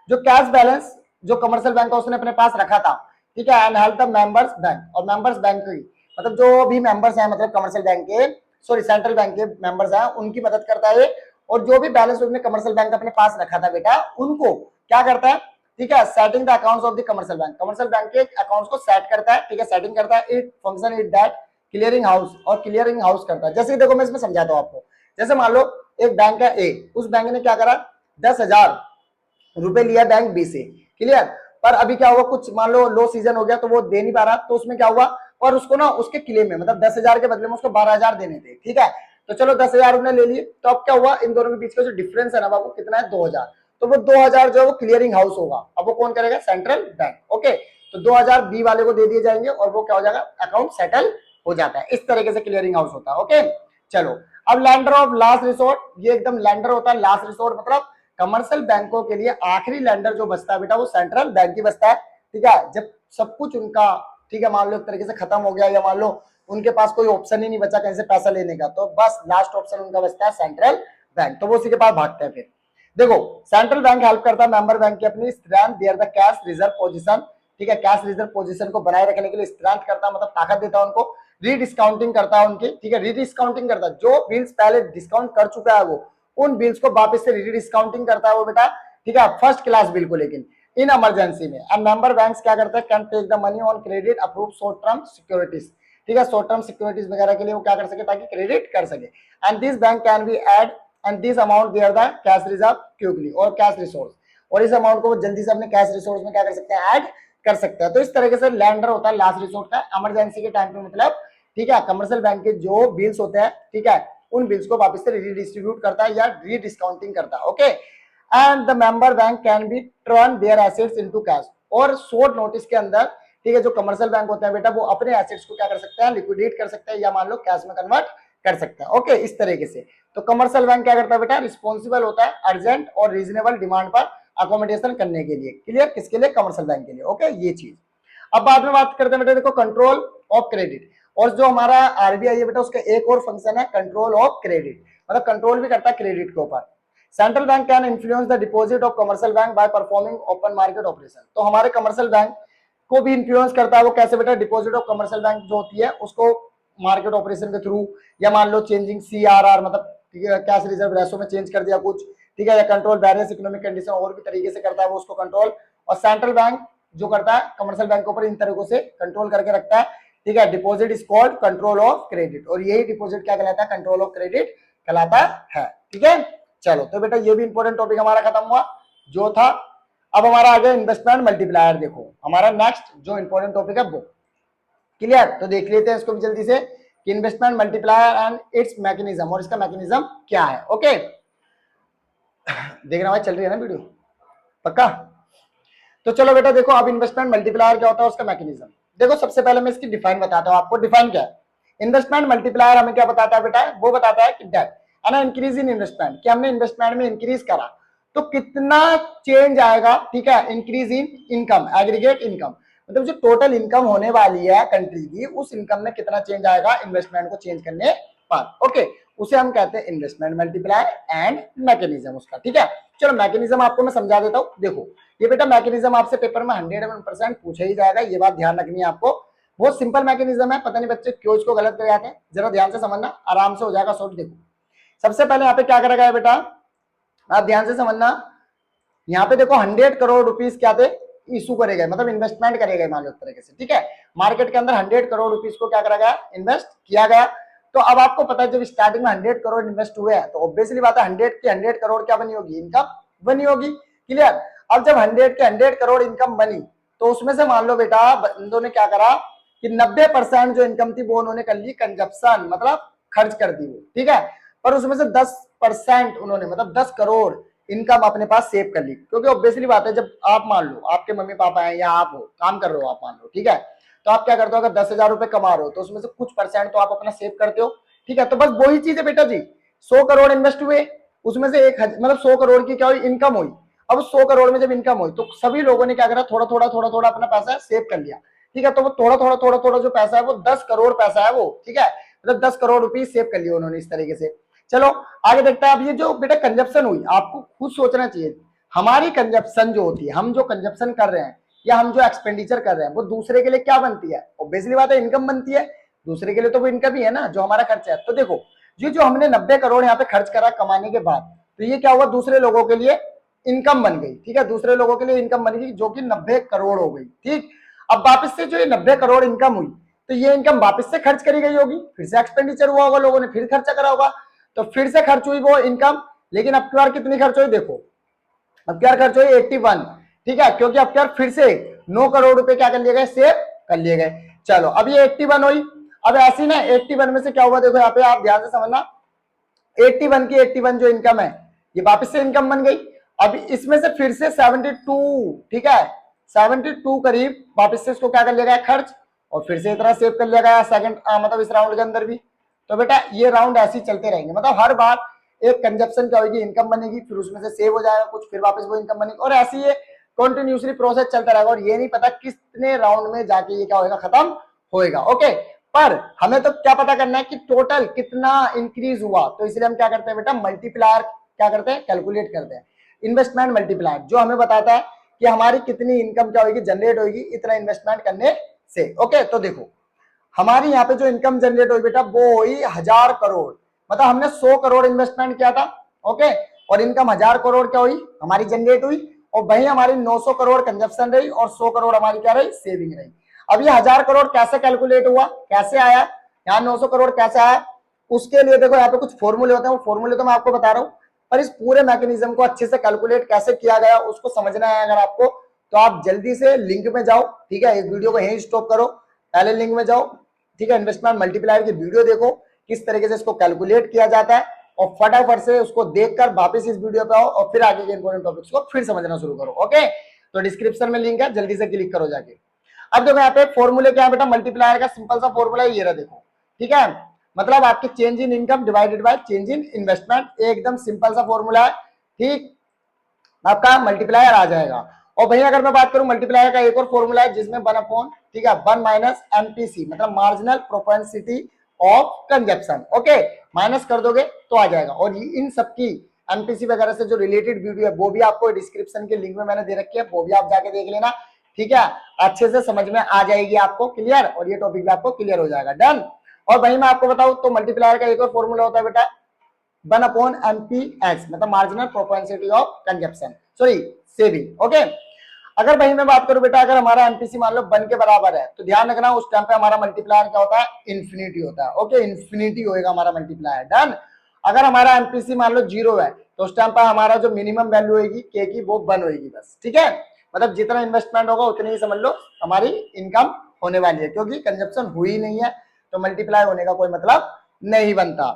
Speaker 1: जो कैश बैलेंस जो कमर्शियल बैंक उसने अपने पास रखा था, ठीक है, and help the members bank, और मेंबर्स बैंक की मतलब जो भी मेंबर्स हैं, मतलब कमर्शियल बैंक के, सॉरी सेंट्रल बैंक के मेंबर्स हैं, उनकी मदद करता है। और जो भी बैलेंस उसने कमर्शियल बैंक अपने पास रखा था बेटा, उनको क्या करता है, ठीक है, setting the accounts of the commercial bank, commercial bank के अकाउंट्स को सेट करता है, ठीक है, सेटिंग करता है। It function it that clearing house, और क्लियरिंग हाउस करता है। जैसे देखो मैं इसमें समझाता हूँ आपको। जैसे मान लो एक बैंक है ए, उस बैंक ने क्या करा, 10,000 रुपए लिया बैंक बी से, क्लियर। पर अभी क्या हुआ, कुछ मान लो लो सीजन हो गया तो वो दे नहीं पा रहा, तो उसमें क्या हुआ, और उसको ना उसके क्लेम में मतलब 10,000 के बदले में उसको 12,000 देने थे, ठीक है। तो चलो 10,000 उसने ले लिए, तो अब क्या हुआ, इन दोनों के बीच का जो डिफरेंस है ना बाबू, कितना है, 2,000। तो वो 2,000 जो है वो क्लियरिंग हाउस होगा। अब वो कौन करेगा, सेंट्रल बैंक, ओके। तो 2,000 बी वाले को दे दिए जाएंगे और वो क्या हो जाएगा, अकाउंट सेटल हो जाता है। इस तरीके से क्लियरिंग हाउस होता है, ओके। चलो अब लैंडर ऑफ लास्ट रिसोर्ट, ये एकदम लैंडर होता है लास्ट रिसोर्ट, मतलब कमर्शियल बैंकों के लिए आखिरी लैंडर जो बचता है बेटा, वो सेंट्रल बैंक ही बचता है, ठीक है। जब सब कुछ उनका, ठीक है, मान लो एक तरीके से खत्म हो गया, या मान लो उनके पास कोई ऑप्शन ही नहीं बचा कहीं से पैसा लेने का, तो बस लास्ट ऑप्शन उनका बचता है सेंट्रल बैंक, तो वो उसी के पास भागते हैं। फिर देखो सेंट्रल बैंक हेल्प करता है मेंबर बैंक की अपनी strength their the cash reserve position, ठीक है, कैश रिजर्व पोजीशन को बनाए रखने के लिए स्ट्रेंथ करता है, मतलब ताकत देता है उनको। रीडिस्काउंटिंग करता है उनकी, ठीक है, रीडिस्काउंटिंग करता है, जो बिल्स पहले डिस्काउंट कर चुका है वो उन बिल्स को वापस से रीडिस्काउंटिंग करता है वो बेटा, ठीक है, फर्स्ट क्लास बिल को। लेकिन इन इमरजेंसी में एंड मेंबर बैंक्स क्या करते हैं, can take the money on credit approve short term securities, ठीक है, शॉर्ट टर्म सिक्योरिटीज वगैरह के लिए वो क्या कर सके, ताकि क्रेडिट कर सके। And this bank can be add and this amount their the cash reserve quickly, और कैश रिसोर्स, और इस अमाउंट को वो जल्दी से अपने कैश रिसोर्स में क्या कर सकते हैं, ऐड कर सकते हैं। तो इस तरीके से लैंडर होता है लास्ट रिसोर्ट का, इमरजेंसी के टाइम पे, मतलब ठीक है, कमर्शियल बैंक के जो बिल्स होते हैं, ठीक है, उन बिल्स को वापस से रीडिस्ट्रीब्यूट करता है या रीडिस्काउंटिंग करता है, okay. And the member bank can be turn their assets into cash, और शॉर्ट नोटिस के अंदर, ठीक है, जो कमर्शियल बैंक होते हैं बेटा, वो अपने एसेट्स को क्या कर सकते हैं, लिक्विडेट कर सकते हैं, या मान लो कैश में कन्वर्ट कर सकते हैं, ओके, इस तरीके से। तो कमर्शियल बैंक क्या करता है बेटा, रिस्पॉन्सिबल होता है अर्जेंट और रीजनेबल डिमांड पर अकोमोडेशन करने के लिए, क्लियर, किसके लिए, कमर्शियल बैंक के लिए, ओके, ये चीज। अब बाद में बात करते हैं बेटा, देखो कंट्रोल ऑफ क्रेडिट, और जो हमारा आरबीआई है बेटा, उसका एक और फंक्शन है कंट्रोल ऑफ क्रेडिट, मतलब कंट्रोल भी करता है क्रेडिट के ऊपर। Central bank can influence the deposit of commercial bank by performing open market operation, तो हमारे कमर्शियल बैंक को भी इन्फ्लुएंस करता है, वो कैसे बेटा, डिपॉजिट ऑफ कमर्शियल बैंक जो होती है उसको मार्केट ऑपरेशन के थ्रू, या मान लो चेंजिंग सीआरआर, मतलब कैश रिजर्व रेशो में चेंज कर दिया कुछ, ठीक है, या कंट्रोल वेरियस इकोनॉमिक कंडीशन, और भी तरीके से करता है वो उसको कंट्रोल। और सेंट्रल बैंक जो करता है कमर्शियल बैंक के ऊपर इन तरीकों से कंट्रोल करके रखता है, ठीक है। Deposit is called control of credit, और यही डिपॉजिट क्या कहलाता है, कंट्रोल ऑफ क्रेडिट कहलाता है, ठीक है। चलो तो बेटा ये भी इंपॉर्टेंट टॉपिक हमारा खत्म हुआ जो था। अब हमारा आ गया इन्वेस्टमेंट मल्टीप्लायर, देखो हमारा नेक्स्ट जो इंपॉर्टेंट टॉपिक है वो, क्लियर। तो देख लेते हैं इसको भी जल्दी से कि investment multiplier and it's mechanism, और इसका मैकेनिज्म क्या है, ओके। देखना भाई चल रही है ना वीडियो, पक्का। तो चलो बेटा देखो, अब इन्वेस्टमेंट मल्टीप्लायर क्या होता है, उसका मैकेनिज्म देखो। सबसे पहले मैं इसकी डिफाइन बताता हूँ आपको, डिफाइन क्या है। इन्वेस्टमेंट मल्टीप्लायर हमें क्या बताता है बेटा, वो बताता है कि डेट है ना, इंक्रीज इन इन्वेस्टमेंट, कि हमने इन्वेस्टमेंट में इंक्रीज करा तो कितना चेंज आएगा, ठीक है, increase in income, aggregate income, मतलब जो टोटल इनकम होने वाली है कंट्री की, उस इनकम में कितना चेंज आएगा इन्वेस्टमेंट को चेंज करने पर, ओके, उसे हम कहते हैं इन्वेस्टमेंट मल्टीप्लायर एंड मैकेनिज्म उसका, ठीक है। चलो मैकेनिज्म आपको मैं समझा देता हूँ। देखो ये बेटा मैकेनिज्म आपसे पेपर में 100% पूछा ही जाएगा, ये बात ध्यान रखनी है आपको। बहुत सिंपल मैकेनिज्म है, पता नहीं बच्चे क्यों इसको गलत कर जाते हैं, जरा ध्यान से समझना, आराम से हो जाएगा सॉल्व। देखो सबसे पहले यहाँ पे क्या करा गया बेटा, आप ध्यान से समझना। यहाँ पे देखो 100 करोड़ रुपीस क्या थे, इशू करे गए, मतलब इन्वेस्टमेंट करे गए मान लो एक तरीके से, ठीक है। मार्केट के अंदर 100 करोड़ रुपीस को क्या करा गया, इन्वेस्ट किया गया। तो अब आपको पता है जब स्टार्टिंग में 100 करोड़ इन्वेस्ट हुए हैं, तो ऑब्वियसली बात है 100 की 100 करोड़ क्या बनी होगी, इनकम बनी होगी, क्लियर। अब जब 100 के 100 करोड़ इनकम बनी, तो उसमें से मान लो बेटा बंदों ने क्या करा कि 90% जो इनकम थी वो उन्होंने कर ली कंजप्शन, मतलब खर्च कर दी वो, ठीक है। पर उसमें से 10% उन्होंने, मतलब 10 करोड़ इनकम अपने पास सेव कर ली, क्योंकि ऑब्वियसली बात है जब आप मान लो आपके मम्मी पापा हैं या आप हो काम कर रहे हो, आप मान लो, ठीक है, तो आप क्या करते हो, अगर 10,000 रुपए कमा रहे हो तो उसमें से कुछ परसेंट तो आप अपना सेव करते हो, ठीक है। तो बस वही चीज है बेटा जी, 100 करोड़ इन्वेस्ट हुए, उसमें से मतलब 100 करोड़ की क्या हुई, इनकम हुई। अब 100 करोड़ में जब इनकम हुई तो सभी लोगों ने क्या करा, थोड़ा थोड़ा अपना पैसा सेव कर लिया, ठीक है। तो वो थोड़ा जो पैसा है वो 10 करोड़ पैसा है वो, ठीक है, मतलब 10 करोड़ रुपीज सेव कर लिए उन्होंने इस तरीके से। चलो आगे देखते हैं। अब ये जो बेटा कंजप्शन हुई, आपको खुद सोचना चाहिए, हमारी कंजप्शन जो होती है, हम जो कंजप्शन कर रहे हैं या हम जो एक्सपेंडिचर कर रहे हैं, वो दूसरे के लिए क्या बनती है, ऑब्वियसली बात है इनकम बनती है। दूसरे के लिए तो वो इनकम ही है ना, जो हमारा खर्चा है। तो देखो ये जो हमने 90 करोड़ यहाँ पे खर्च करा कमाने के बाद, तो ये क्या हुआ, दूसरे लोगों के लिए इनकम बन गई। ठीक है, दूसरे लोगों के लिए इनकम बन गई, जो कि 90 करोड़ हो गई। ठीक, अब वापस से जो ये 90 करोड़ इनकम हुई, तो ये इनकम वापस से खर्च करी गई होगी, फिर से एक्सपेंडिचर हुआ होगा, लोगों ने फिर खर्चा करा होगा, तो फिर से खर्च हुई वो इनकम। लेकिन अब की बार कितनी खर्च हुई, देखो अब क्या खर्च हुई 81। ठीक है, क्योंकि अब क्या फिर से 9 करोड़ रुपए क्या कर लिए गए, सेव कर लिए गए। चलो अब ये 81 हुई। अब ऐसी ना 81 में से क्या हुआ, देखो यहाँ पे आप ध्यान से समझना, 81 की 81 जो इनकम है ये वापस से इनकम बन गई। अब इसमें से फिर से 72, ठीक है 72 करीब वापस से इसको क्या कर लिया गया, खर्च, और फिर से इतना सेव कर लिया गया सेकंड मतलब इस राउंड के अंदर भी। तो बेटा ये राउंड ऐसे ही चलते रहेंगे, मतलब हर बार एक कंजप्शन क्या होगी, इनकम बनेगी, फिर उसमें से सेव हो जाएगा कुछ, फिर वापस वो इनकम बनेगी, और ऐसे ये कंटिन्यूसली प्रोसेस चलता रहेगा। और ये नहीं पता कितने राउंड में जाके ये क्या होगा, खत्म होएगा। ओके, पर हमें तो क्या पता करना है कि टोटल कितना इंक्रीज हुआ, तो इसलिए हम क्या करते हैं बेटा, मल्टीप्लायर क्या करते हैं, कैलकुलेट करते हैं। इन्वेस्टमेंट मल्टीप्लायर जो हमें बताता है कि हमारी कितनी इनकम क्या होगी, जनरेट होगी इतना इन्वेस्टमेंट करने से। ओके, तो देखो हमारी यहाँ पे जो इनकम जनरेट हुई बेटा वो हुई 1000 करोड़, मतलब हमने 100 करोड़ इन्वेस्टमेंट किया था। ओके, और इनकम 1000 करोड़ क्या हुई, हमारी जनरेट हुई, और वही हमारी 900 करोड़ कंजप्शन रही, और 100 करोड़ हमारी क्या रही, सेविंग रही। अब ये 1000 करोड़ कैसे कैलकुलेट हुआ, कैसे आया, यहाँ 900 करोड़ कैसे आया, उसके लिए देखो यहाँ पे कुछ फॉर्मूले होते हैं, वो फॉर्मूले तो मैं आपको बता रहा हूँ, पर इस पूरे मैकेनिज्म को अच्छे से कैलकुलेट कैसे किया गया उसको समझना है अगर आपको, तो आप जल्दी से लिंक में जाओ। ठीक है, इस वीडियो को यहीं स्टॉप करो, पहले लिंक में जाओ। ठीक है, इन्वेस्टमेंट मल्टीप्लायर की वीडियो देखो किस तरीके से इसको कैलकुलेट किया जाता है, और फटाफट से उसको देखकर वापस इस वीडियो पे आओ और फिर आगे के इंपॉर्टेंट टॉपिक्स को फिर समझना शुरू करो। ओके, तो डिस्क्रिप्शन में लिंक है, जल्दी से क्लिक करो जाके। अब देखो यहाँ पे फॉर्मूले क्या है बेटा, मल्टीप्लायर का सिंपल सा फॉर्मूला ये रहा, देखो ठीक है, मतलब आपके change in income divided by change in investment, एकदम सिंपल सा फॉर्मूला है। ठीक, आपका मल्टीप्लायर आ जाएगा। और भैया अगर मैं बात करूं मल्टीप्लायर का एक और फॉर्मूला है जिसमें 1 अपॉन, ठीक है 1 माइनस एमपीसी, मतलब marginal propensity of consumption. Okay, minus कर दोगे तो आ जाएगा। और इन सबकी एमपीसी वगैरह से जो रिलेटेड वीडियो है वो भी आपको डिस्क्रिप्शन के लिंक में मैंने दे रखी है, वो भी आप जाके देख लेना। ठीक है, अच्छे से समझ में आ जाएगी आपको, क्लियर, और ये टॉपिक भी आपको क्लियर हो जाएगा। डन। और वही मैं आपको बताऊं तो मल्टीप्लायर का एक और फॉर्मूला होता है बेटा 1 अपॉन एमपीएक्स, मतलब marginal propensity of consumption, sorry saving. Okay, अगर भाई मैं बात करूं बेटा, अगर हमारा एमपीसी मान लो 1 के बराबर है, तो ध्यान रखना उस टाइम पे हमारा मल्टीप्लायर क्या होता है, इन्फिनिटी होता है। ओके, इन्फिनिटी होएगा हमारा मल्टीप्लायर। डन। अगर हमारा एमपीसी मान लो 0 है, तो उस टाइम पर हमारा जो मिनिमम वैल्यू होगी के की वो 1 होगी बस। ठीक है, मतलब जितना इन्वेस्टमेंट होगा उतनी ही समझ लो हमारी इनकम होने वाली है, क्योंकि कंजप्शन हुई नहीं है तो मल्टीप्लाई होने का कोई मतलब नहीं बनता।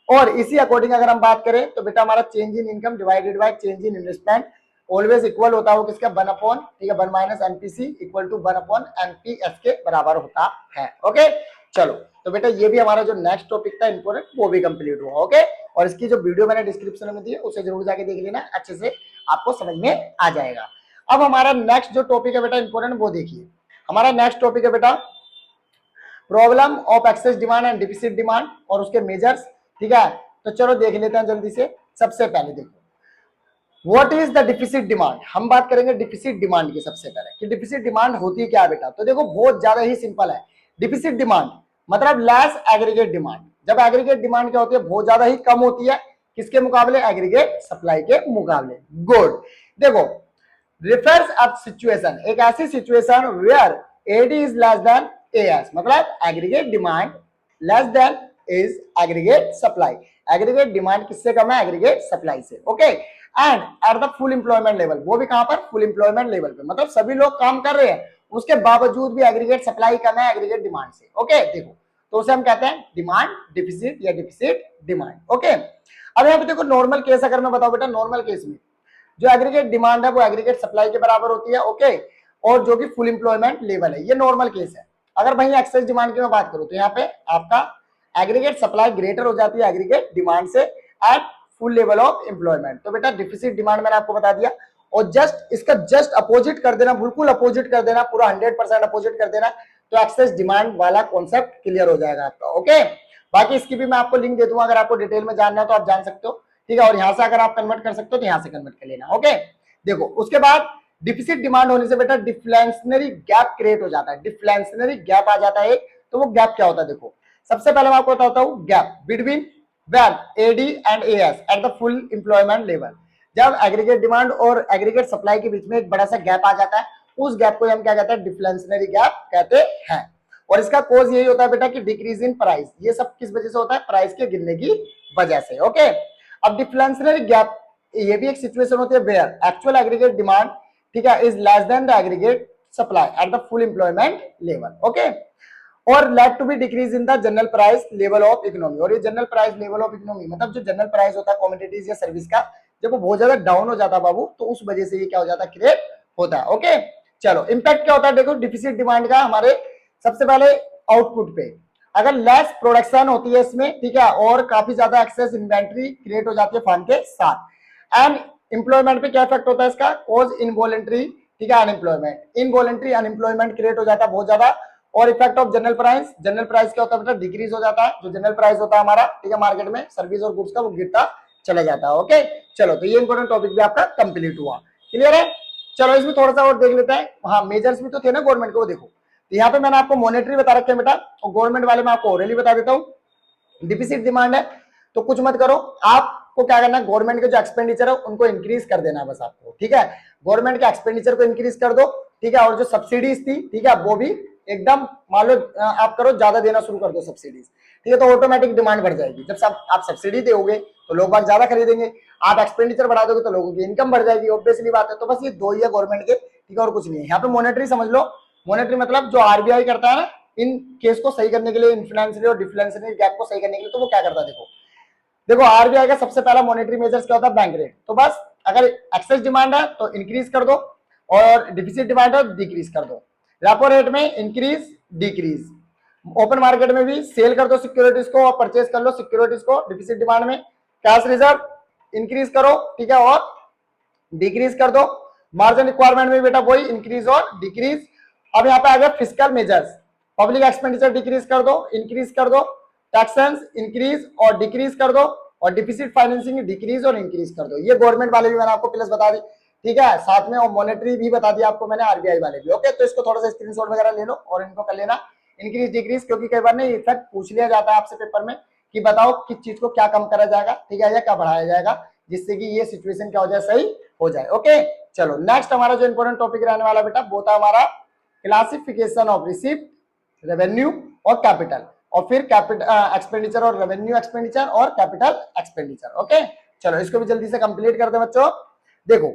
Speaker 1: और इसी अकॉर्डिंग अगर हम बात करें तो बेटा हमारा change in income divided by change in investment always equal होता है किसका, 1 अपॉन, ठीक है 1 minus MPC equal to 1 upon MPS के बराबर होता है। ओके, चलो तो बेटा ये भी हमारा जो नेक्स्ट टॉपिक था इंपोर्टेंट वो भी कंप्लीट हुआ। ओके, और इसकी जो वीडियो मैंने डिस्क्रिप्शन में दी है उसे जरूर जाके देख लेना, अच्छे से आपको समझ में आ जाएगा। अब हमारा नेक्स्ट जो टॉपिक है बेटा इंपोर्टेंट वो देखिए, हमारा नेक्स्ट टॉपिक है बेटा problem of excess demand and deficit demand और उसके मेजर्स। ठीक है, तो चलो देख लेते हैं जल्दी से। सबसे पहले देखो what is the deficit demand, हम बात करेंगे डिफिसिट डिमांड की सबसे पहले कि डिफिसिट डिमांड होती है क्या बेटा। तो देखो बहुत ज्यादा ही सिंपल है, डिफिसिट डिमांड मतलब लेस एग्रीगेट डिमांड। जब एग्रीगेट डिमांड क्या होती है, बहुत ज्यादा ही कम होती है, किसके मुकाबले, एग्रीगेट सप्लाई के मुकाबले। गुड, देखो रिफर्स अ सिचुएशन, एक ऐसी situation where AD is less than AS, मतलब aggregate demand less than is aggregate supply. Aggregate demand किससे कम है, एग्रीगेट सप्लाई से। Okay, and at the full employment level, वो भी कहां पर, फुल एम्प्लॉयमेंट लेवल पे, मतलब सभी लोग काम कर रहे हैं उसके बावजूद भी एग्रीगेट सप्लाई कम है एग्रीगेट डिमांड से। ओके, देखो तो उसे हम कहते हैं डिमांड डिफिसिट या डिफिसिट डिमांड। ओके, अब यहाँ पे देखो नॉर्मल केस अगर मैं बताऊं बेटा, नॉर्मल केस में जो एग्रीगेट डिमांड है वो एग्रीगेट सप्लाई के बराबर होती है। ओके, और जो कि फुल एम्प्लॉयमेंट लेवल है, ये नॉर्मल केस है। अगर भाई एक्सेस डिमांड की मैं बात करूं तो यहाँ पे आपका एग्रीगेट सप्लाई ग्रेटर हो जाती है एग्रीगेट डिमांड से at full level of employment. तो बेटा डिफिसिट डिमांड मैंने आपको बता दिया, और जस्ट इसका जस्ट अपोजिट कर देना, बिल्कुल अपोजिट कर देना, पूरा 100% अपोजिट कर देना, तो एक्सेस डिमांड वाला कॉन्सेप्ट क्लियर हो जाएगा आपका। ओके, बाकी इसकी भी मैं आपको लिंक दे दूंगा, अगर आपको डिटेल में जानना है तो आप जान सकते हो। ठीक है, और यहाँ से अगर आप कन्वर्ट कर सकते हो तो यहाँ से कन्वर्ट कर लेना। ओके, देखो उसके बाद डिफिसिट डिमांड होने से बेटा डिफ्लेशनरी गैप क्रिएट हो जाता है, डिफ्लेशनरी गैप आ जाता है एक। तो वो गैप क्या होता है, देखो सबसे पहले मैं आपको बताता हूँ gap between when AD and AS at the full employment level. जब एग्रीगेट डिमांड और एग्रीगेट सप्लाई के बीच में एक बड़ा सा गैप आ जाता है, उस गैप को हम क्या कहते हैं, डिफ्लेंशनरी गैप कहते हैं। और इसका कोज यही होता है बेटा कि डिक्रीज इन प्राइस। ये सब किस वजह से होता है, प्राइस के गिरने की वजह से। ओके, अब डिफ्लेंशनरी गैप ये भी एक सिचुएशन होती है वेयर एक्चुअल एग्रीगेट डिमांड, ठीक है, is less than the aggregate supply at the full employment level. Okay, और let to be decrease in the general price level of economy. और ये general price level of economy मतलब जो general price होता है commodities या service का, जब वो बहुत ज्यादा डाउन हो जाता है बाबू, तो उस वजह से ये क्या हो जाता है, क्रिएट होता है। ओके, चलो इंपैक्ट क्या होता है, देखो डिफिसिट डिमांड का हमारे सबसे पहले आउटपुट पे अगर लेस प्रोडक्शन होती है इसमें, ठीक है, और काफी ज्यादा एक्सेस इन्वेंट्री क्रिएट हो जाती है फर्म के साथ। एंड एम्प्लॉयमेंट पे क्या इफेक्ट होता है इसका, कॉज इनवॉलेंट्री, ठीक है, अनएम्प्लॉयमेंट, इनवॉलेंट्री अनएम्प्लॉयमेंट क्रिएट हो जाता है बहुत ज्यादा। और effect of general price, general price क्या होता है बेटा, डिक्रीज हो जाता है। जो जनरल प्राइस होता है हमारा, ठीक है, मार्केट में सर्विस और गुड्स का, वो गिरता चला जाता है। ओके, चलो तो ये इंपॉर्टेंट टॉपिक भी आपका कंप्लीट हुआ, क्लियर है। चलो इसमें थोड़ा सा और देख लेते हैं। हाँ, मेजर्स भी तो थे ना गवर्नमेंट को, देखो तो यहाँ पे मैंने आपको मॉनेटरी बता रखे बेटा, और गवर्नमेंट वाले में आपको ओरली बता देता हूँ। डिफिसिट डिमांड है तो कुछ मत करो, आपको क्या करना है, गवर्नमेंट के जो एक्सपेंडिचर है उनको इंक्रीज कर देना है बस आपको, ठीक है। गवर्नमेंट के एक्सपेंडिचर को इंक्रीज कर दो, ठीक है, और जो सब्सिडीज थी, ठीक है, वो भी एकदम मान लो आप करो, ज्यादा देना शुरू कर दो सब्सिडीज, ठीक है, तो ऑटोमेटिक डिमांड बढ़ जाएगी। जब सब आप सब्सिडी दोगे तो लोग बाग ज्यादा खरीदेंगे, आप एक्सपेंडिचर बढ़ा दोगे तो लोगों की इनकम बढ़ जाएगी, ऑब्वियसली बात है। तो बस ये दो ही है गवर्नमेंट के, ठीक है, और कुछ नहीं है। यहाँ पे मॉनेटरी समझ लो, मॉनेटरी मतलब जो आरबीआई करता है ना इन केस को सही करने के लिए, इन्फ्लेशनरी और डिफ्लेशनरी गैप को सही करने के लिए, तो वो क्या करता है, देखो आरबीआई का सबसे पहला मॉनेटरी मेजर्स क्या होता है, बैंक रेट। तो बस अगर एक्सेस डिमांड है तो इंक्रीज कर दो, और डिफिसिट डिमांड है तो डिक्रीज कर दो। रेपो रेट में इंक्रीज डिक्रीज, ओपन मार्केट में भी सेल कर दो सिक्योरिटीज को और परचेज कर लो सिक्योरिटीज को डिफिसिट डिमांड में। कैश रिजर्व इंक्रीज करो, ठीक है, और डिक्रीज कर दो। मार्जिन रिक्वायरमेंट में बेटा वही इंक्रीज और डिक्रीज। अब यहाँ पे आ गया fiscal measures, public expenditure decrease कर दो, इंक्रीज कर दो, टैक्सेस इंक्रीज और डिक्रीज कर दो, और डिफिसिट फाइनेंसिंग डिक्रीज और इंक्रीज कर दो। ये गवर्नमेंट वाले भी मैंने आपको प्लस बता दी, ठीक है, साथ में और मॉनेटरी भी बता दिया आपको मैंने, आरबीआई वाले भी। ओके, तो इसको थोड़ा सा स्क्रीनशॉट वगैरह ले लो और इनको कर लेना इंक्रीज डिक्रीज, क्योंकि कई बार ना इफेक्ट पूछ लिया जाता है आपसे पेपर में कि बताओ किस चीज को क्या कम करा जाएगा, ठीक है, या क्या बढ़ाया जाएगा, जिससे कि ये सिचुएशन क्या हो जाए, सही हो जाए। ओके, चलो नेक्स्ट हमारा जो इंपॉर्टेंट टॉपिक रहने वाला बेटा वो था हमारा क्लासिफिकेशन ऑफ रिसीप्ट, रेवेन्यू और कैपिटल, और फिर कैपिटल एक्सपेंडिचर और रेवेन्यू एक्सपेंडिचर और कैपिटल एक्सपेंडिचर। ओके, चलो इसको भी जल्दी से कंप्लीट कर दे बच्चों। देखो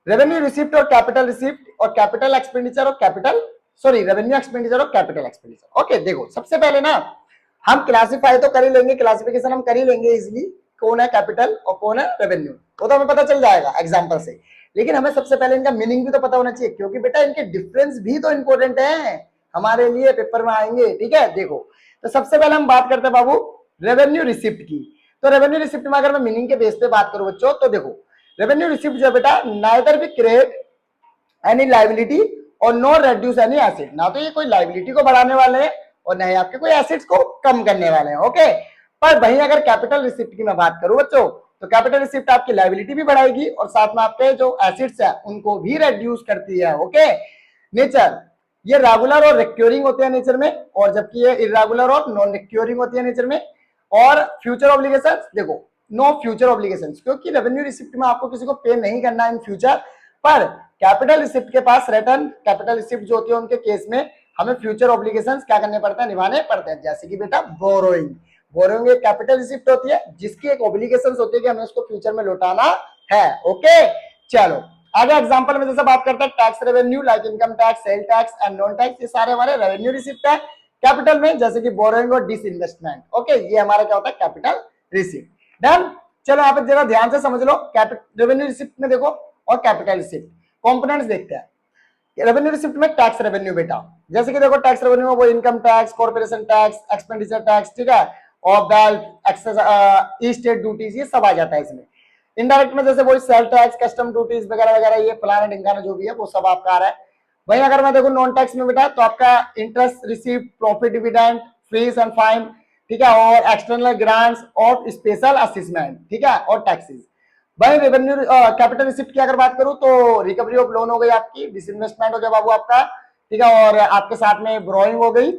Speaker 1: रेवेन्यू रिसिप्ट और कैपिटल रिसिप्ट और कैपिटल एक्सपेंडिचर और कैपिटल रेवेन्यू एक्सपेंडिचर और कैपिटल एक्सपेंडिचर। ओके, देखो सबसे पहले ना हम क्लासिफाई तो कर ही लेंगे, क्लासिफिकेशन हम कर ही लेंगे इजिली, कौन है कैपिटल और कौन है रेवेन्यू, वो तो हमें पता चल जाएगा एग्जाम्पल से। लेकिन हमें सबसे पहले इनका मीनिंग भी तो पता होना चाहिए, क्योंकि बेटा इनके डिफरेंस भी तो इंपॉर्टेंट है हमारे लिए, पेपर में आएंगे, ठीक है। देखो तो सबसे पहले हम बात करते हैं बाबू रेवेन्यू रिसिप्ट की। तो रेवेन्यू रिसिप्ट में अगर मैं मीनिंग के बेस पे बात करूं बच्चों, तो देखो रेवेन्यू रिसिप्ट जो है बेटा, neither we create any liability और नो रेड्यूस एनी एसेट। ना तो ये कोई लाइबिलिटी को बढ़ाने वाले हैं और न ही आपके कोई एसेट्स को कम करने वाले हैं। ओके, पर वहीं अगर कैपिटल रिसिप्ट की मैं बात करूं बच्चों, तो कैपिटल रिसिप्ट आपकी लाइबिलिटी भी बढ़ाएगी और साथ में आपके जो एसेट्स है उनको भी रेड्यूस करती है। ओके, नेचर ये रेगुलर और रिक्योरिंग होते हैं नेचर में, और जबकि ये इरेगुलर और नॉन रिक्योरिंग होती है नेचर में। और फ्यूचर ऑब्लिगेशंस, देखो नो फ्यूचर ऑब्लिगेशंस, क्योंकि रेवेन्यू रिसिप्ट में आपको किसी को पे नहीं करना है इन फ्यूचर, पर कैपिटल रिसिप्ट के पास रिटर्न कैपिटल रिसिप्ट जो होती है उनके केस में हमें फ्यूचर ऑब्लिगेशंस क्या करने पड़ते हैं, निभाने पड़ते हैं। जैसे कि बेटा बोरोइंग, बोरोइंग एक कैपिटल रिसिप्ट होती है जिसकी एक ऑब्लिगेशंस होती है कि हमें उसको फ्यूचर में लौटाना है। ओके, चलो आगे एग्जांपल में जैसे बात करते हैं tax revenue like income tax, sale tax and non tax, ये सारे हमारे रेवेन्यू रिसिप्ट है कैपिटल में, जैसे कि बोरोइंग और डिसइन्वेस्टमेंट। ओके, ये हमारा क्या होता है, कैपिटल रिसिप्ट। डन, चलो यहाँ पे जरा ध्यान से समझ लो, रेवेन्यू रिसिप्ट में देखो और कैपिटल रिसिप्ट कंपोनेंट्स देखते हैं। रेवेन्यू रिसिप्ट में टैक्स रेवेन्यू बेटा, जैसे कि देखो टैक्स रेवेन्यू में वो income tax, corporation tax, expenditure tax, ठीक है, और वेल्थ, एक्सेस, ई स्टेट ड्यूटीज, ये सब आ जाता है इसमें। इनडायरेक्ट में जैसे वही सेल टैक्स, कस्टम ड्यूटीज वगैरह वगैरह, ये फलाना ढिंकाना जो भी है वो सब आपका आ रहा है। वहीं अगर मैं देखूं नॉन टैक्स में बेटा, तो आपका interest received, profit dividend, fees and fine, ठीक है, और एक्सटर्नल ग्रांट्स और स्पेशल असिस्मेंट, ठीक है, और टैक्सेस। भाई रेवेन्यू कैपिटल रिसिप्ट की अगर बात करूं तो रिकवरी ऑफ लोन हो गई आपकी, डिसइन्वेस्टमेंट हो गया बाबू आपका, ठीक है, और आपके साथ में ब्रोइंग हो गई,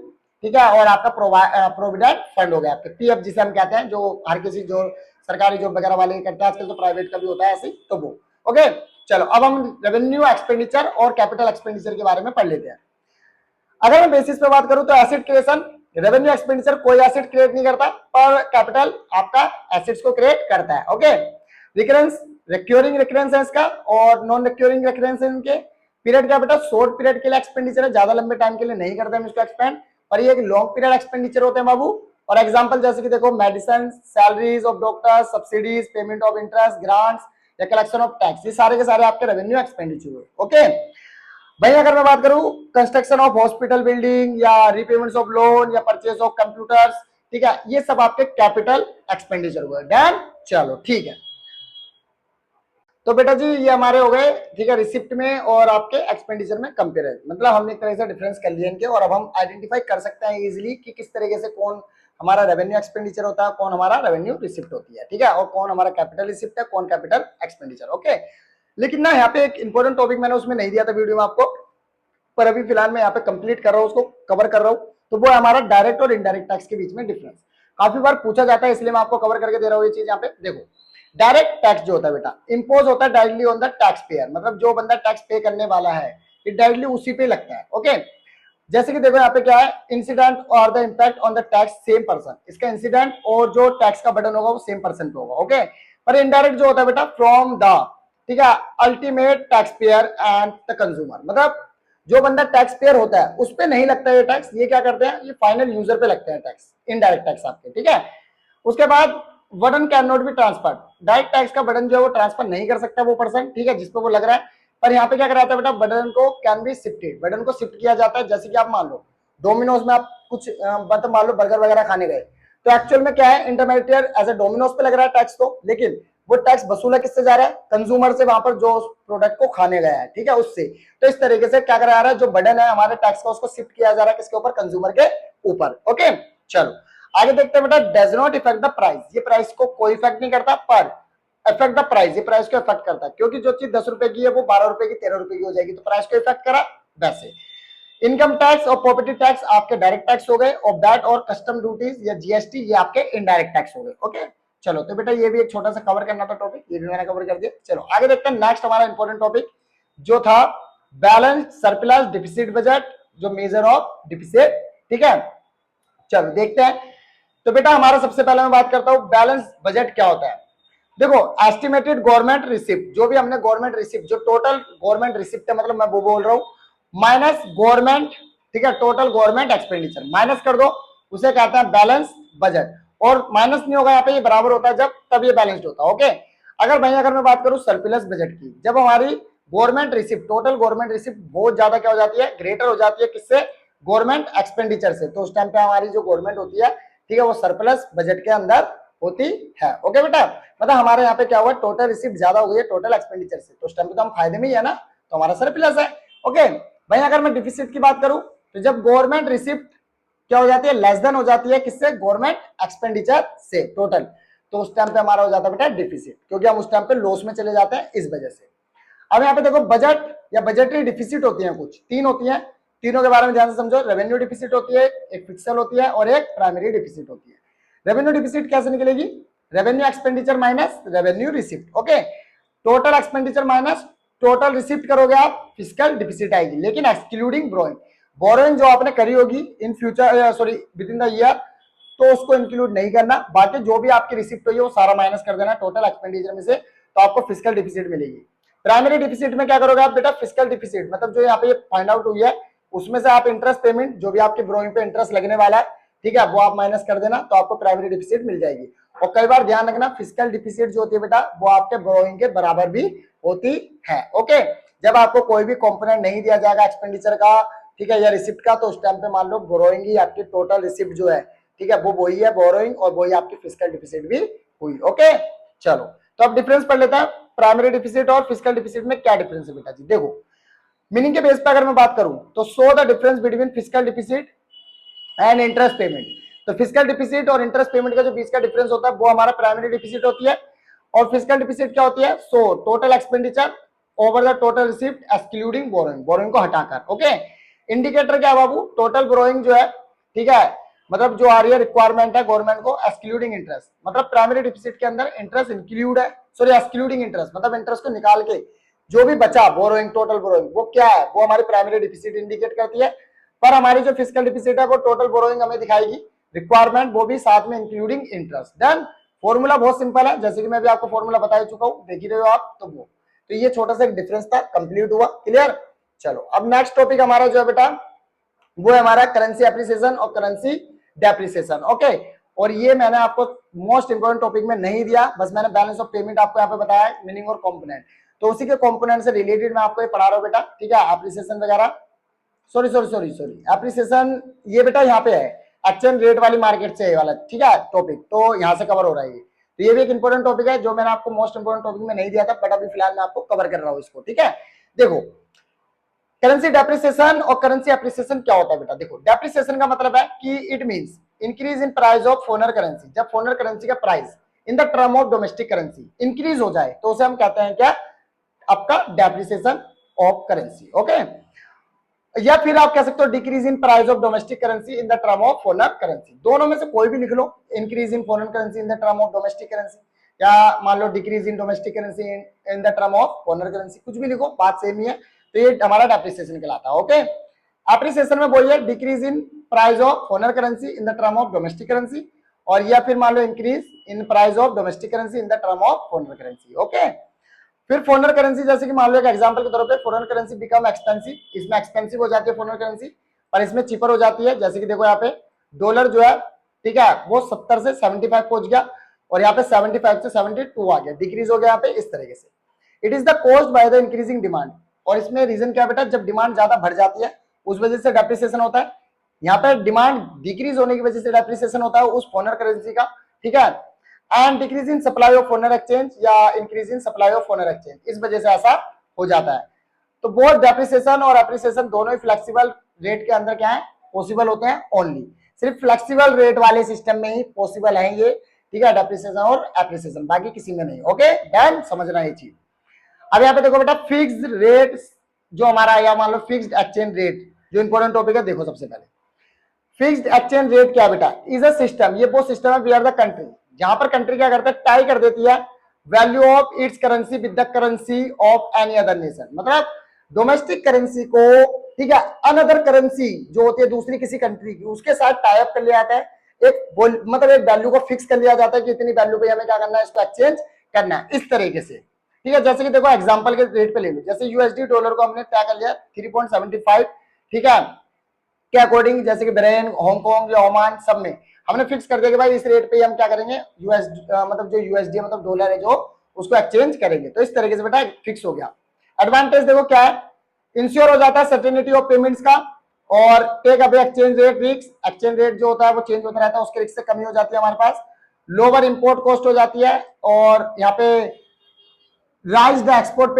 Speaker 1: ठीक है, और आपका प्रोविडेंट फंड हो गया, आपके पीएफ जिसे हम कहते हैं, जो हर किसी जो सरकारी जॉब वगैरह वाले करते हैं, आजकल तो प्राइवेट का भी होता है ऐसे, तो वो ओके। चलो अब हम रेवेन्यू एक्सपेंडिचर और कैपिटल एक्सपेंडिचर के बारे में पढ़ लेते हैं। अगर मैं बेसिस पे बात करूं तो एसेट क्रिएशन, रेवेन्यू एक्सपेंडिचर कोई एसेट क्रिएट नहीं करता, पर कैपिटल आपका एसेट्स को क्रिएट करता है, ओके। रिकरेंस, रिक्योरिंग रिकरेंस है इसका, और नॉन रिक्योरिंग रिकरेंस है इनके। पीरियड कैपिटल शॉर्ट पीरियड के लिए एक्सपेंडिचर है, ज्यादा लंबे टाइम के लिए नहीं करते हम इसको एक्सपेंड, और ये एक लॉन्ग पीरियड एक्सपेंडिचर होते हैं बाबू। और एग्जांपल जैसे कि देखो, medicine, salaries of doctors, subsidies, payment of interest, grants या कलेक्शन ऑफ टैक्स, ये सारे के सारे आपके रेवेन्यू एक्सपेंडिचर, ओके। भाई अगर मैं बात करूं कंस्ट्रक्शन ऑफ हॉस्पिटल बिल्डिंग या रीपेमेंट्स ऑफ लोन या परचेज ऑफ कंप्यूटर्स, ठीक है, ये सब आपके कैपिटल एक्सपेंडिचर हुए। डन, चलो ठीक है। तो बेटा जी ये हमारे हो गए, ठीक है, रिसिप्ट में और आपके एक्सपेंडिचर में कंपेरिजन, मतलब हमने एक तरह से डिफरेंस कर लिया इनके, और अब हम आइडेंटिफाई कर सकते हैं इजीली कि किस तरीके से कौन हमारा रेवेन्यू एक्सपेंडिचर होता है, कौन हमारा रेवेन्यू रिसिप्ट होती है, ठीक है, और कौन हमारा कैपिटल रिसिप्ट है, कौन कैपिटल एक्सपेंडिचर, ओके। लेकिन ना यहाँ पे एक इंपॉर्टेंट टॉपिक मैंने उसमें नहीं दिया था वीडियो में आपको, पर अभी फिलहाल मैं यहाँ पे कंप्लीट कर रहा हूँ, उसको कवर कर रहा हूँ, तो वो है हमारा डायरेक्ट और इनडायरेक्ट टैक्स के बीच में डिफरेंस। काफी बार पूछा जाता है, इसलिए मैं आपको कवर करके दे रहा हूँ ये चीज। यहाँ पे देखो, डायरेक्ट टैक्स जो होता है बेटा, इम्पोज होता है directly on the tax payer, मतलब जो बंदा टैक्स पे करने वाला है ये डायरेक्टली उसी पे लगता है, ओके। जैसे कि देखो यहाँ पे क्या है, इंसिडेंट और the impact on the tax same person, इसका इंसिडेंट और जो टैक्स का बर्डन होगा वो सेम पर्सन पे होगा, ओके। पर इनडायरेक्ट जो होता है बेटा, फ्रॉम द, ठीक है, ultimate tax payer and the consumer, मतलब जो बंदा टैक्स पेयर होता है उस पे नहीं लगता है टैक्स, ये क्या करते हैं, ये फाइनल यूजर पे लगते हैं टैक्स, इनडायरेक्ट टैक्स आपके, ठीक है। उसके बाद burden can not be transfer, direct tax का बर्डन जो है वो ट्रांसफर नहीं कर सकता वो पर्सन, ठीक है, जिसपे वो लग रहा है। पर यहाँ पे क्या कराता है बेटा, बर्डन को कैन बी शिफ्टेड, बर्डन को शिफ्ट किया जाता है। जैसे कि आप मान लो डोमिनोज में आप कुछ मतलब मान लो बर्गर वगैरह खाने गए, तो एक्चुअल में क्या है, इंटरमीडिएट एज ए डोमिनोज पे लग रहा है टैक्स तो, लेकिन वो टैक्स वसूला किससे जा रहा है, कंज्यूमर से, वहां पर जो प्रोडक्ट को खाने गया है, ठीक है, उससे। तो इस तरीके से क्या करा जा रहा है, जो बर्डन है हमारे टैक्स का उसको शिफ्ट किया जा रहा है किसके ऊपर, कंज्यूमर के ऊपर, ओके। चलो आगे देखते हैं बेटा, does not effect the price, ये प्राइस को कोई इफेक्ट नहीं करता, पर इफेक्ट द प्राइस, ये प्राइस को इफेक्ट करता है, क्योंकि जो चीज 10 रुपए की है वो 12 रुपए की 13 रुपए की हो जाएगी, तो प्राइस को इफेक्ट करा। वैसे इनकम टैक्स और प्रॉपर्टी टैक्स आपके डायरेक्ट टैक्स हो गए, और दैट और कस्टम ड्यूटीज या जीएसटी ये आपके इनडायरेक्ट टैक्स हो गए, ओके। चलो तो बेटा ये भी एक छोटा सा कवर करना था टॉपिक, ये भी मैंने कवर कर दिया। चलो आगे देखते हैं नेक्स्ट हमारा इंपॉर्टेंट टॉपिक जो था बैलेंस सरप्लस डिफिसिट बजट, जो मेजर ऑफ डिफिसिट, ठीक है। चलो देखते हैं। तो बेटा हमारा सबसे पहले मैं बात करता हूं बैलेंस बजट क्या होता है। देखो एस्टिमेटेड गवर्नमेंट रिसिप्ट, जो भी हमने गवर्नमेंट रिसिप्ट, जो टोटल गवर्नमेंट रिसिप्ट है, मतलब मैं वो बोल रहा हूं, माइनस गवर्नमेंट, ठीक है, टोटल गवर्नमेंट एक्सपेंडिचर माइनस कर दो, उसे कहते हैं बैलेंस बजट। और माइनस नहीं होगा यहाँ पे, ये बराबर होता है जब, तब ये बैलेंस्ड होता है, ओके। अगर मैं बात करूं सरप्लस बजट की, जब हमारी government receipt, total government receipt बहुत ज्यादा क्या हो जाती है, ग्रेटर हो जाती है, किससे, गवर्नमेंट एक्सपेंडिचर से, तो उस टाइम पे हमारी जो गवर्नमेंट होती है, ठीक है, वो सरप्लस बजट के अंदर होती है, ओके बेटा। मतलब हमारे यहाँ पे क्या हुआ, टोटल रिसिप्ट ज्यादा हो गई है टोटल एक्सपेंडिचर से, तो उस टाइम पे तो हम फायदे में ही है ना, तो हमारा सरप्लस है, ओके। भाई अगर मैं डिफिसिट की बात करूं, तो जब गवर्नमेंट रिसिप्ट क्या हो जाती है, लेस देन हो जाती है किससे, गवर्नमेंट एक्सपेंडिचर से टोटल, तो उस टाइम पे हमारा हो जाता है बेटा डिफिसिट, क्योंकि हम उस टाइम पे लॉस में चले जाते हैं इस वजह से। अब यहाँ पे देखो बजट या बजटरी डिफिसिट होती है, कुछ तीन होती है, तीनों के बारे में ध्यान से समझो। रेवेन्यू डिफिसिट होती है, एक फिक्सल होती है, और एक प्राइमरी डिफिसिट होती है। रेवेन्यू डिफिसिट कैसे निकलेगी, revenue expenditure minus revenue receipt, okay. Total expenditure minus total receipt करोगे आप, फिस्कल डिफिसिट आएगी, लेकिन एक्सक्लूडिंग बोरोइंग, बोरोइंग जो आपने करी होगी in future, sorry with in the year, तो उसको इंक्लूड नहीं करना। बाकी जो भी आपकी रिसिप्ट हुई है वो सारा माइनस कर देना टोटल एक्सपेंडिचर में से, तो आपको फिस्कल डिफिसिट मिलेगी। प्राइमरी डिफिसिट में क्या करोगे आप बेटा, फिस्कल डिफिसिट मतलब जो यहाँ पे फाइंड आउट हुई है उसमें से आप इंटरेस्ट पेमेंट, जो भी आपके बोरोइंग पे इंटरेस्ट लगने वाला है, ठीक है, वो आप माइनस कर देना, तो आपको प्राइमरी डिफिसिट मिल जाएगी। और कई बार ध्यान रखना, फिस्कल डिफिसिट जो होती है बेटा, वो आपके बोरोइंग के बराबर भी होती है, ओके। जब आपको कोई भी कंपोनेंट नहीं दिया जाएगा एक्सपेंडिचर का, ठीक है, या रिसिप्ट का, तो उस टाइम पे मान लो बोरोइंग ही आपकी टोटल रिसिप्ट जो है, ठीक है, वो वही है बोरोइंग, और वही आपकी फिस्कल डिफिसिट भी हुई, ओके। चलो तो अब डिफरेंस पढ़ लेते हैं, प्राइमरी डिफिसिट और फिस्कल डिफिसिट में क्या डिफरेंस है बेटा जी। देखो मीनिंग के बेस पे अगर मैं बात करूं, तो show the difference between fiscal deficit and interest payment. तो फिस्कल डिफिसिट और इंटरेस्ट पेमेंट का जो बीच का डिफरेंस होता है वो हमारा प्राइमरी डिफिसिट होती है, और फिस्कल डिफिसिट क्या होती है, so total expenditure over the total receipt excluding borrowing, borrowing को हटाकर, ओके। इंडिकेटर क्या बाबू, टोटल बोरोइंग जो है ठीक है, मतलब जो आ रही है रिक्वायरमेंट है गवर्नमेंट को, एक्सक्लूडिंग इंटरेस्ट, मतलब प्राइमरी डिफिसिट के अंदर इंटरेस्ट इंक्लूड है, सॉरी एक्सक्लूडिंग इंटरेस्ट, मतलब इंटरेस्ट को निकाल के जो भी बचा बोरोइंग, टोटल बोरोइंग, वो क्या है, वो हमारी प्राइमरी डिफिसिट इंडिकेट करती है। पर हमारी जो फिजिकल डिफिसिट है वो टोटल बोरोइंग हमें दिखाएगी, रिक्वायरमेंट वो भी साथ में इंक्लूडिंग इंटरेस्ट। देन फॉर्मूला बहुत सिंपल है, जैसे कि मैं भी आपको फॉर्मूला बता चुका हूं, देख ही रहे हो आप, तो ये छोटा सा एक डिफरेंस था, कंप्लीट हुआ, क्लियर। चलो अब नेक्स्ट टॉपिक हमारा जो है बेटा वो है हमारा करेंसी एप्रिसिएशन और करेंसी डेप्रिसिएशन। ओके, और ये मैंने आपको मोस्ट इंपोर्टेंट टॉपिक में नहीं दिया, बस मैंने बैलेंस ऑफ पेमेंट आपको यहाँ पे बताया है, मीनिंग और कंपोनेंट, तो उसी के कंपोनेंट से रिलेटेड मैं आपको ये पढ़ा रहा हूँ बेटा, ठीक है। एप्रिसिएशन वगैरह, sorry sorry sorry sorry appreciation ये बेटा यहाँ पे है, एक्सचेंज रेट वाली मार्केट से ये वाला, ठीक है, टॉपिक तो यहाँ से कवर हो रहा है ये, तो ये भी एक इंपॉर्टेंट टॉपिक है जो मैंने आपको मोस्ट इंपोर्टेंट टॉपिक में नहीं दिया था, बट अभी फिलहाल मैं आपको कवर कर रहा हूँ इसको, ठीक है। देखो करेंसी डेप्रिसिएशन और करेंसी एप्रिसिएशन क्या होता है बेटा, देखो डेप्रिसिएशन का मतलब है कि it means increase in price of foreign currency, जब फॉरेन करेंसी का price in the term of domestic currency increase हो जाए तो उसे हम कहते हैं क्या, आपका डेप्रिसिएशन ऑफ करेंसी। ओके, या फिर आप कह सकते हो decrease in price of domestic currency in the term of foreign currency, दोनों में से कोई भी लिख लो, increase in foreign currency in the term of domestic currency, या मान लो decrease in domestic currency in the term of foreign currency, कुछ भी लिखो बात सेम ही है, तो ये हमारा डेप्रिसिएशन कहलाता है। ओके, एप्रिसिएशन में बोलिए decrease in price of foreign currency in the term of domestic currency, और या फिर मान लो increase in price of domestic currency in the term of foreign currency. Okay, फिर फॉरेन करेंसी, जैसे कि मान लो एक एग्जांपल के तौर पे फॉरेन करेंसी बिकम एक्सपेंसिव, इसमें एक्सपेंसिव हो जाती है फॉरेन करेंसी, पर इसमें चीपर हो जाती है, जैसे कि देखो यहाँ पे डॉलर जो है, ठीक है, वो 70 से 75 पहुंच गया, और यहाँ पे 75 से 72 आ गया, डिक्रीज हो गया यहाँ पे इस तरीके से। It is the caused by the increasing demand, और इसमें रीजन क्या बेटा, जब डिमांड ज्यादा बढ़ जाती है उस वजह से डेप्रिसिएशन होता है, यहाँ पे डिमांड डिक्रीज होने की वजह से डेप्रिसिएशन होता है उस फॉरेन करेंसी का, ठीक है। And decrease in supply of foreign exchange या increase in supply of foreign exchange, इस वजह से ऐसा हो जाता है। तो बोथ डेप्रिसिएशन और एप्रिसिएशन दोनों ही फ्लेक्सिबल रेट के अंदर क्या है, पॉसिबल होते हैं, ओनली सिर्फ फ्लेक्सिबल रेट वाले सिस्टम में ही पॉसिबल है ये, ठीक है, डेप्रिसिएशन और एप्रिसिएशन, बाकी किसी में नहीं। ओके, डन, समझना ये चीज। अब यहाँ पे देखो बेटा फिक्स्ड रेट जो हमारा, या मान लो फिक्स्ड एक्सचेंज रेट, जो इंपॉर्टेंट टॉपिक है, देखो सबसे पहले फिक्स्ड एक्सचेंज रेट क्या बेटा, इज अ सिस्टम, ये वो सिस्टम है वेयर द कंट्री, जहां पर कंट्री क्या करता है, टाई कर देती है value of its currency with the currency of any other nation, मतलब डोमेस्टिक करेंसी को, ठीक है, अनदर करेंसी जो होती है दूसरी किसी कंट्री की, उसके साथ टाई अप कर लिया जाता है, एक मतलब एक वैल्यू को फिक्स कर लिया जाता है कि इतनी वैल्यू पे हमें क्या करना है, इसको एक्सचेंज करना है, इस तरीके से, ठीक है। जैसे कि देखो एग्जांपल के रेट पे ले लो, जैसे यूएसडी डॉलर को हमने क्या कर लिया 3.75, ठीक है, के अकॉर्डिंग, जैसे कि बहरीन, हांगकांग या ओमान, सब में हमने फिक्स कर दिया कि भाई इस रेट पे हम क्या करेंगे, यूएस मतलब जो यूएसडी मतलब डॉलर है जो, उसको एक्सचेंज करेंगे, तो इस तरीके से बेटा फिक्स हो गया। एडवांटेज देखो क्या है, इंश्योर हो जाता है सर्टेनिटी ऑफ पेमेंट्स का, और take away exchange rate risk, exchange rate जो होता है वो चेंज होता रहता है, उसके रिस्क से कमी हो जाती है हमारे पास, लोअर इंपोर्ट कॉस्ट हो जाती है, और यहाँ पे राइज द एक्सपोर्ट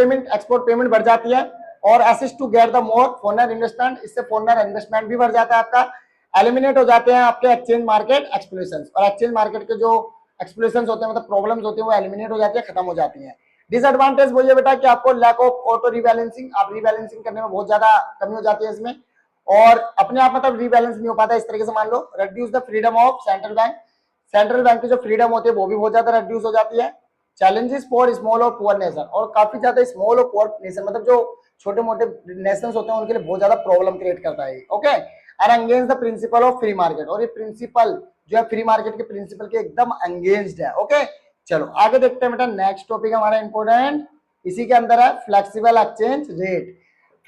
Speaker 1: पेमेंट बढ़ जाती है, और assist to get the more foreigner investment, इससे फॉरेनर इन्वेस्टमेंट भी बढ़ जाता है आपका, एलिमिनेट हो जाते हैं आपके एक्सचेंज मार्केट एक्सप्लोरेशंस, और एक्सचेंज मार्केट के जो एक्सप्लोरेशंस होते हैं, मतलब प्रॉब्लम्स होती है, वो एलिमिनेट हो जाती है, खत्म हो जाती है। डिसएडवांटेज वो ये बेटा कि आपको लैक ऑफ ऑटो रीबैलेंसिंग, आप रीबैलेंसिंग करने में बहुत ज्यादा कमी हो जाती है इसमें, और अपने आप मतलब रीबैलेंस नहीं हो पाता इस तरीके से, मान लो reduce the freedom of central bank की जो फ्रीडम होती है वो भी बहुत ज्यादा रिड्यूस हो जाती है। चैलेंजेस फॉर स्मॉल और पुअर नेशन, और काफी ज्यादा स्मॉल और पुअर नेशन, मतलब जो छोटे मोटे नेशंस होते हैं उनके लिए बहुत ज्यादा प्रॉब्लम क्रिएट करता है। Okay, and against the principle of free market, और ये प्रिंसिपल जो है फ्री मार्केट के प्रिंसिपल के एकदम अगेंस्ट है। ओके, चलो आगे देखते हैं बेटा, नेक्स्ट टॉपिक हमारा इंपोर्टेंट इसी के अंदर है flexible exchange rate.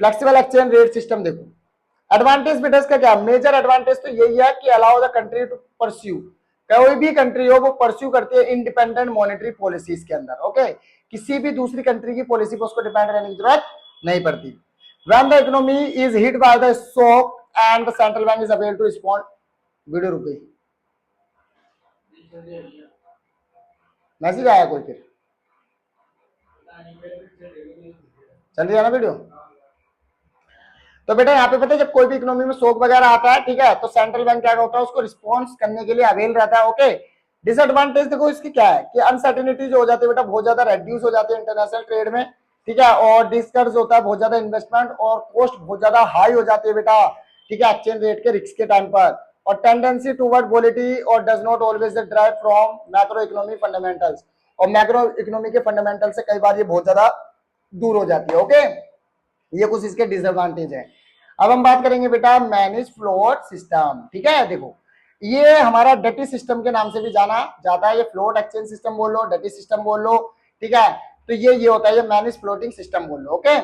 Speaker 1: Flexible exchange rate system देखो, एडवांटेज बेटा इसका क्या, मेजर एडवांटेज तो यही है कि allow the country to pursue, कोई भी कंट्री हो वो परस्यू करती है इंडिपेंडेंट मॉनेटरी पॉलिसीज के अंदर। ओके, किसी भी दूसरी कंट्री की पॉलिसी पर उसको डिपेंड रहने की जरूरत नहीं पड़ती। When the economy is hit by the shock and the central bank is avail to respond, video रुक गई, मैसेज आया कोई, फिर चल रही है ना वीडियो। तो बेटा यहाँ पे पता है जब कोई भी इकोनॉमी में शॉक वगैरह आता है, ठीक है, तो सेंट्रल बैंक क्या होता है, उसको रिस्पॉन्स करने के लिए अवेल रहता है। ओके, डिसएडवांटेज देखो इसकी क्या है कि अनसर्टेनिटी जो हो जाती है बेटा बहुत ज्यादा रेड्यूस हो जाती है इंटरनेशनल ट्रेड में, ठीक है, और डिस्कर्ज होता है बहुत ज्यादा इन्वेस्टमेंट, और कॉस्ट बहुत ज्यादा हाई हो जाती है बेटा, ठीक है, एक्सचेंज रेट के रिस्क के टाइम पर, और टेंडेंसी टूवर्ड वोलेटिलिटी और does not always drive from macro economy fundamentals, और मैक्रो इकोनॉमी के फंडामेंटल से कई बार ये बहुत ज्यादा दूर हो जाती है। ओके, ये कुछ इसके डिसएडवांटेज है। अब हम बात करेंगे बेटा मैनेज फ्लोट सिस्टम। ठीक है, देखो ये हमारा डटी सिस्टम के नाम से भी जाना जाता है, ये फ्लोट एक्सचेंज सिस्टम बोल लो, डटी सिस्टम बोल लो। ठीक है, तो ये होता है, ये मैनेज फ्लोटिंग सिस्टम बोल लो। Okay,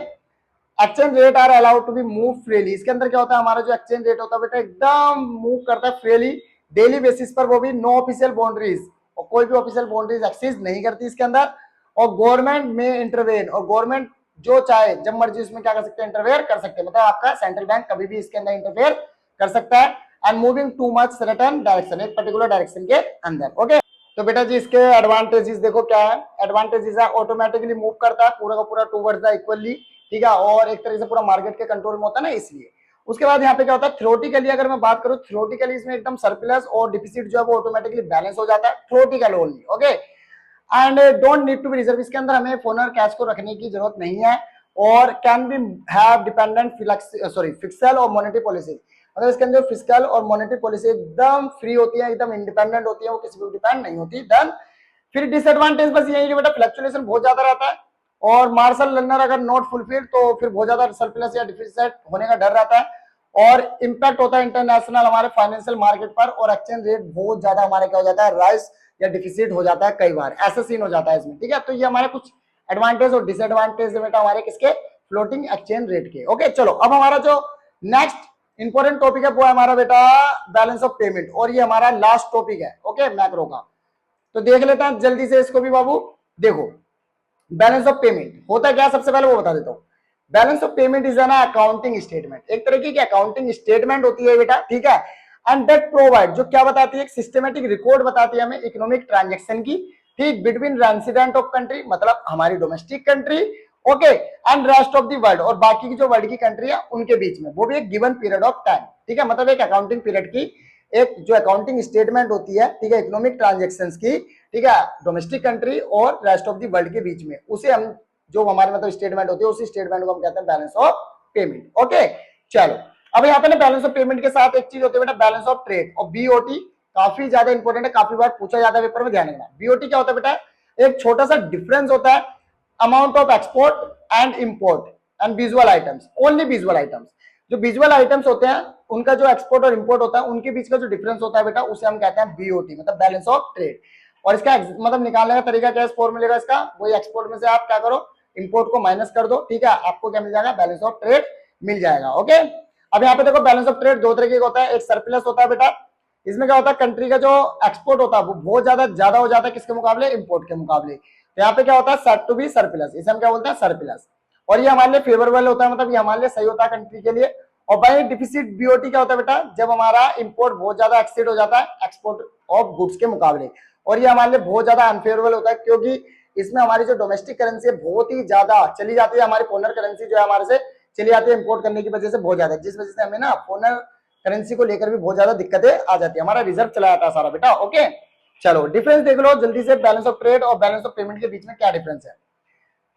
Speaker 1: exchange rate are allowed to be move freely. इसके अंदर क्या होता है, हमारा जो एक्सचेंज रेट होता है बेटा एकदम मूव करता है फ्रीली डेली बेसिस पर, वो भी नो ऑफिशियल बाउंड्रीज, और कोई भी ऑफिशियल बाउंड्रीज एक्सीड नहीं करती इसके अंदर। और गवर्नमेंट में इंटरवेन, और गवर्नमेंट जो चाहे जब मर्जी इसमें क्या कर सकते हैं, इंटरफेयर कर सकते हैं, मतलब आपका सेंट्रल बैंक कभी भी इसके अंदर इंटरफेयर कर सकता है। And moving too much certain direction, एक पर्टिकुलर डायरेक्शन के अंदर। ओके, तो बेटा जी इसके एडवांटेजेस देखो क्या है। एडवांटेजेस है ऑटोमेटिकली मूव करता है पूरा का पूरा टूवर्ड्स द इक्वली, ठीक है, और एक तरह से पूरा मार्केट के कंट्रोल में होता है ना, इसलिए। उसके बाद यहाँ पे क्या होता है, थ्योरेटिकली अगर मैं बात करूं, थ्योरेटिकली इसमें एकदम सरप्लस और डिफिसिट जो है वो ऑटोमेटिकली बैलेंस हो जाता है, theoretical only. Okay, and don't need to be reserve, इसके अंदर हमें फोनर कैश को रखने की जरूरत नहीं है, और can be have dependent pixel और मॉनेटरी पॉलिसी, मतलब इसके अंदर फिस्कल और मॉनेटरी पॉलिसी एकदम फ्री होती है, एकदम इंडिपेंडेंट होती है, वो किसी पर डिपेंड नहीं होती। देन फिर डिसएडवांटेज बस यही कि बेटा फ्लक्चुएशन बहुत ज्यादा रहता है, और मार्शल लर्नर अगर नॉट फुलफिल तो फिर बहुत ज्यादा सरप्लस या डिफिसिट होने का डर रहता है, और इंपैक्ट होता है इंटरनेशनल हमारे फाइनेंशियल मार्केट पर, और एक्सचेंज रेट बहुत ज्यादा हमारे क्या हो जाता है, राइज या डिफिसिट हो जाता है कई बार, ऐसा सीन हो जाता है इसमें। ठीक है, तो ये हमारे कुछ एडवांटेज और डिसएडवांटेज बेटा हमारे किसके, फ्लोटिंग एक्सचेंज रेट के। ओके, चलो अब हमारा जो नेक्स्ट इंपॉर्टेंट टॉपिक है वो है हमारा बेटा बैलेंस ऑफ पेमेंट, और ये हमारा लास्ट टॉपिक है। ओके, मैक्रो का, तो देख लेते हैं जल्दी से इसको भी बाबू। देखो बैलेंस ऑफ पेमेंट होता क्या, सबसे पहले वो बता देता हूँ। Balance of payment is an accounting statement, एक तरह की अकाउंटिंग स्टेटमेंट होती है बेटा। ठीक है, एंड दैट प्रोवाइड, जो क्या बताती है, एक सिस्टमेटिक रिकॉर्ड बताती है हमें इकोनॉमिक ट्रांजेक्शन की, ठीक, बिटवीन रेसिडेंट ऑफ कंट्री, मतलब हमारी domestic country, okay, and rest of the world, और बाकी की जो वर्ल्ड की कंट्री है उनके बीच में, वो भी एक गिवन पीरियड ऑफ टाइम। ठीक है, मतलब एक अकाउंटिंग पीरियड की एक जो अकाउंटिंग स्टेटमेंट होती है, ठीक है, इकोनॉमिक ट्रांजेक्शन्स की, ठीक है, डोमेस्टिक कंट्री और रेस्ट ऑफ द वर्ल्ड के बीच में, उसे हम जो हमारे मतलब स्टेटमेंट होती है, उसी स्टेटमेंट को हम कहते हैं बैलेंस ऑफ पेमेंट। ओके, चलो अब यहाँ पे ना बैलेंस ऑफ पेमेंट के साथ एक चीज होती है बेटा बैलेंस ऑफ ट्रेड, और बीओटी काफी ज्यादा इंपॉर्टेंट है, काफी बार पूछा जाता है पेपर में, ध्यान रखना। बीओटी क्या होता है बेटा, एक छोटा सा डिफरेंस होता है amount of export and import and visual items, only visual items, जो विजुअल आइटम्स होते हैं उनका जो एक्सपोर्ट और इंपोर्ट होता है उनके बीच का जो डिफरेंस होता है बेटा, उसे हम कहते हैं बीओटी, मतलब बैलेंस ऑफ ट्रेड। और इसका मतलब निकालने का तरीका क्या है, फॉर्मूले का इसका, वही एक्सपोर्ट में से आप क्या करो, इंपोर्ट को माइनस कर दो, ठीक है, आपको क्या मिल जाएगा, बैलेंस ऑफ ट्रेड मिल जाएगा। ओके, अब यहाँ पे देखो बैलेंस ऑफ ट्रेड दो तरीके का होता है, एक सरप्लस होता है बेटा, इसमें क्या होता है, कंट्री का जो एक्सपोर्ट होता है वो बहुत ज्यादा हो जाता है किसके मुकाबले, इंपोर्ट के मुकाबले, तो यहाँ पे क्या होता है, सेट टू बी सरप्लस, इसे हम क्या बोलते हैं, सरप्लस, और ये हमारे लिए फेवरेबल होता है, मतलब ये हमारे लिए सही होता है कंट्री के लिए। और बाई डिफिसिट बीओटी क्या होता है बेटा, जब हमारा इंपोर्ट बहुत ज्यादा एक्सीड हो जाता है एक्सपोर्ट ऑफ गुड्स के मुकाबले, और ये हमारे लिए बहुत ज्यादा अनफेवरेबल होता है, क्योंकि इसमें हमारी जो डोमेस्टिक करेंसी बहुत ही ज्यादा चली जाती है, हमारी फॉरेन करेंसी जो है हमारे से चली जाती है इंपोर्ट करने की वजह से बहुत ज्यादा, जिस वजह से हमें ना फॉरेन करेंसी को लेकर भी बहुत ज्यादा दिक्कतें आ जाती है, हमारा रिजर्व चला जाता है सारा बेटा। ओके, चलो डिफरेंस देख लो जल्दी से, बैलेंस ऑफ ट्रेड और बैलेंस ऑफ पेमेंट के बीच में क्या डिफरेंस है।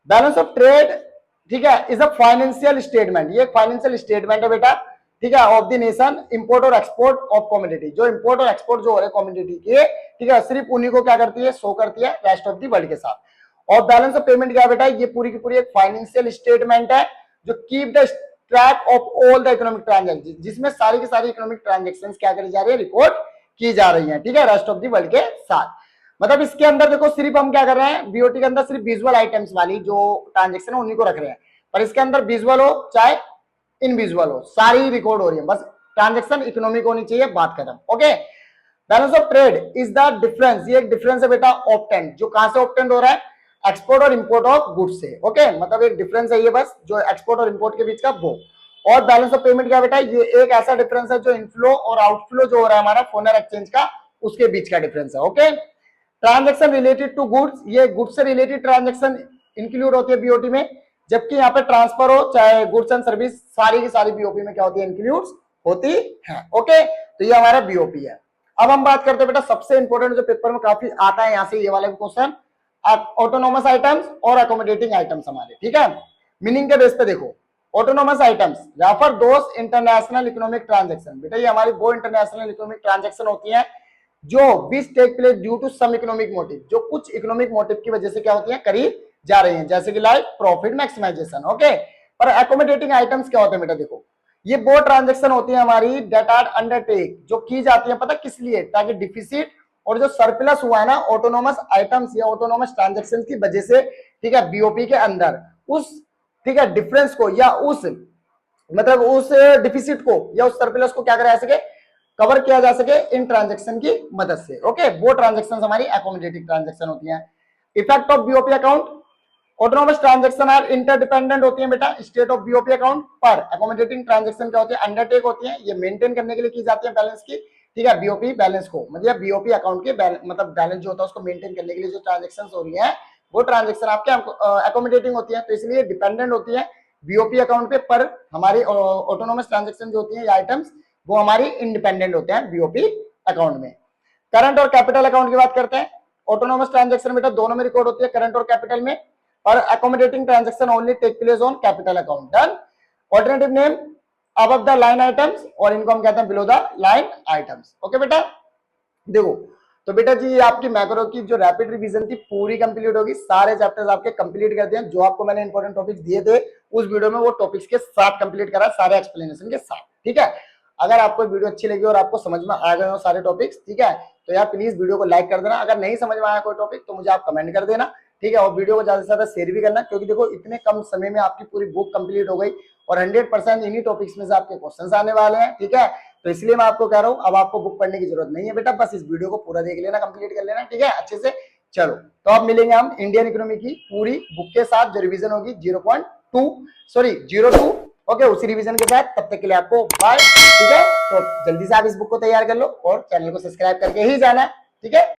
Speaker 1: बैलेंस ऑफ ट्रेड, ठीक है, इज अ फाइनेंशियल स्टेटमेंट, ये फाइनेंशियल स्टेटमेंट है बेटा, ठीक है, ऑफ द नेशन, इंपोर्ट और एक्सपोर्ट ऑफ कमोडिटी, जो इंपोर्ट और एक्सपोर्ट जो हो रहे कमोडिटी के, ठीक है, सिर्फ उन्हीं को क्या करती है, शो करती है रेस्ट ऑफ द वर्ल्ड के साथ। और बैलेंस ऑफ पेमेंट क्या बेटा, ये पूरी की पूरी एक फाइनेंशियल स्टेटमेंट है जो keep the track of all the economic transaction, जिसमें सारी की सारी इकोनॉमिक ट्रांजेक्शन क्या करी जा रही है, रिकॉर्ड की जा रही है, ठीक है, रेस्ट ऑफ द वर्ल्ड के साथ। मतलब इसके अंदर देखो सिर्फ हम क्या कर रहे हैं, बीओटी के अंदर सिर्फ विजुअल आइटम्स वाली जो ट्रांजेक्शन है उन्हीं को रख रहे हैं, पर इसके अंदर विजुअल हो चाहे इनविजुअल हो, सारी रिकॉर्ड हो रही है, बस ट्रांजेक्शन इकोनॉमिक होनी चाहिए, बात खत्म। Okay, balance of trade is the difference, ये एक डिफरेंस है बेटा ऑब्टेंड, जो कहां से ऑब्टेंड हो रहा है, एक्सपोर्ट और इंपोर्ट ऑफ गुड्स से। ओके, मतलब एक डिफरेंस है ये, बस जो एक्सपोर्ट और इंपोर्ट के बीच का वो। और बैलेंस ऑफ पेमेंट क्या बेटा, ये एक ऐसा डिफरेंस है जो इनफ्लो और आउटफ्लो जो हो रहा है हमारा फॉरेन एक्सचेंज का, उसके बीच का डिफरेंस है। Okay, transaction related to goods, ये गुड्स से रिलेटेड ट्रांजेक्शन इंक्लूड होती है बीओटी में, जबकि यहाँ पे ट्रांसफर हो चाहे गुड्स एंड सर्विस, सारी की सारी बीओपी में क्या होती है, इंक्लूड होती है। ओके, तो ये हमारा बीओपी है। अब हम बात करते हैं बेटा सबसे इंपॉर्टेंट जो पेपर में काफी आता है, यहाँ से ये वाला क्वेश्चन, ऑटोनोमस आइटम्स और अकोमोडेटिंग आइटम्स हमारे, ठीक है, मीनिंग के बेस पे देखो, ऑटोनोमस आइटम्स रेफर दोस इंटरनेशनल इकोनॉमिक ट्रांजैक्शन। बेटा ये हमारी वो इंटरनेशनल इकोनॉमिक ट्रांजैक्शन होती हैं जो which take place due to some economic motive, जो कुछ इकोनॉमिक मोटिव की वजह से क्या होती है करी जा रही हैं, जैसे कि लाइक प्रॉफिट मैक्सिमाइजेशन। ओके, पर अकोमोडेटिंग आइटम्स क्या होते हैं बेटा, देखो ये वो ट्रांजैक्शन होती है हमारी दैट आर अंडरटेक, जो की जाती है पता किस लिए, ताकि डिफिसिट और जो सरप्लस हुआ है ना ऑटोनोमस आइटम्स या ऑटोनोमस ट्रांजैक्शन की वजह से, ठीक है, बीओपी के अंदर उस, ठीक है, डिफरेंस को या उस मतलब उस डिफिसिट को या उस सरप्लस को क्या करा जा सके, कवर किया जा सके इन ट्रांजैक्शन की मदद से। ओके, वो ट्रांजैक्शन हमारी अकोमोडेटिंग ट्रांजैक्शन होती हैं। Effect of BOP account, autonomous transaction are interdependent होती है बेटा स्टेट ऑफ बीओपी अकाउंट पर। अकोमोडेटिंग ट्रांजैक्शन क्या होती है, अंडरटेक होती है, ये मेंटेन करने के लिए की जाती है बैलेंस की, ठीक है, बीओपी बैलेंस को, मतलब बीओपी अकाउंट के मतलब बैलेंस जो होता है उसको मेंटेन करने के लिए जो ट्रांजैक्शन हो रही है वो ट्रांजैक्शन आपके अकोमोडेटिंग होती है, तो इसलिए डिपेंडेंट होती है बीओपी अकाउंट पे। पर हमारी ऑटोनोमस ट्रांजैक्शन जो होती है या आइटम्स वो हमारी इंडिपेंडेंट होते हैं बीओपी अकाउंट में। करंट और कैपिटल अकाउंट की बात करते हैं। ऑटोनोमस ट्रांजैक्शन बेटा दोनों में रिकॉर्ड होती है, करंट और कैपिटल में, और accommodating transaction only take place on capital account. Done. Alternative name above the line items, और इनको हम कहते हैं below the line items. Okay बेटा, देखो तो बेटा जी आपकी मैक्रो की जो रैपिड रिवीजन थी पूरी कंप्लीट होगी, सारे चैप्टर्स आपके कंप्लीट कर दिए, जो आपको मैंने इंपॉर्टेंट टॉपिक्स दिए थे उस वीडियो में वो टॉपिक्स के साथ कंप्लीट करा, सारे एक्सप्लेनेशन के साथ। ठीक है, अगर आपको वीडियो अच्छी लगी और आपको समझ में आ गए हो सारे टॉपिक्स, ठीक है, तो यार प्लीज वीडियो को लाइक कर देना। अगर नहीं समझ में आया कोई टॉपिक तो मुझे आप कमेंट कर देना, ठीक है, और वीडियो को ज्यादा से ज्यादा शेयर भी करना, क्योंकि देखो इतने कम समय में आपकी पूरी बुक कंप्लीट हो गई और 100% इन्हीं टॉपिक्स में से आपके क्वेश्चंस आने वाले हैं। ठीक है, तो इसलिए मैं आपको कह रहा हूं अब आपको बुक पढ़ने की जरूरत नहीं है बेटा, बस इस वीडियो को पूरा देख लेना, कंप्लीट कर लेना, ठीक है, अच्छे से। चलो तो अब मिलेंगे हम इंडियन इकोनॉमी की पूरी बुक के साथ, जो रिवीजन होगी 02 ओके, उसी रिवीजन के साथ। तब तक के लिए आपको बाय। ठीक है, तो जल्दी से आप इस बुक को तैयार कर लो और चैनल को सब्सक्राइब करके ही जाना, ठीक है।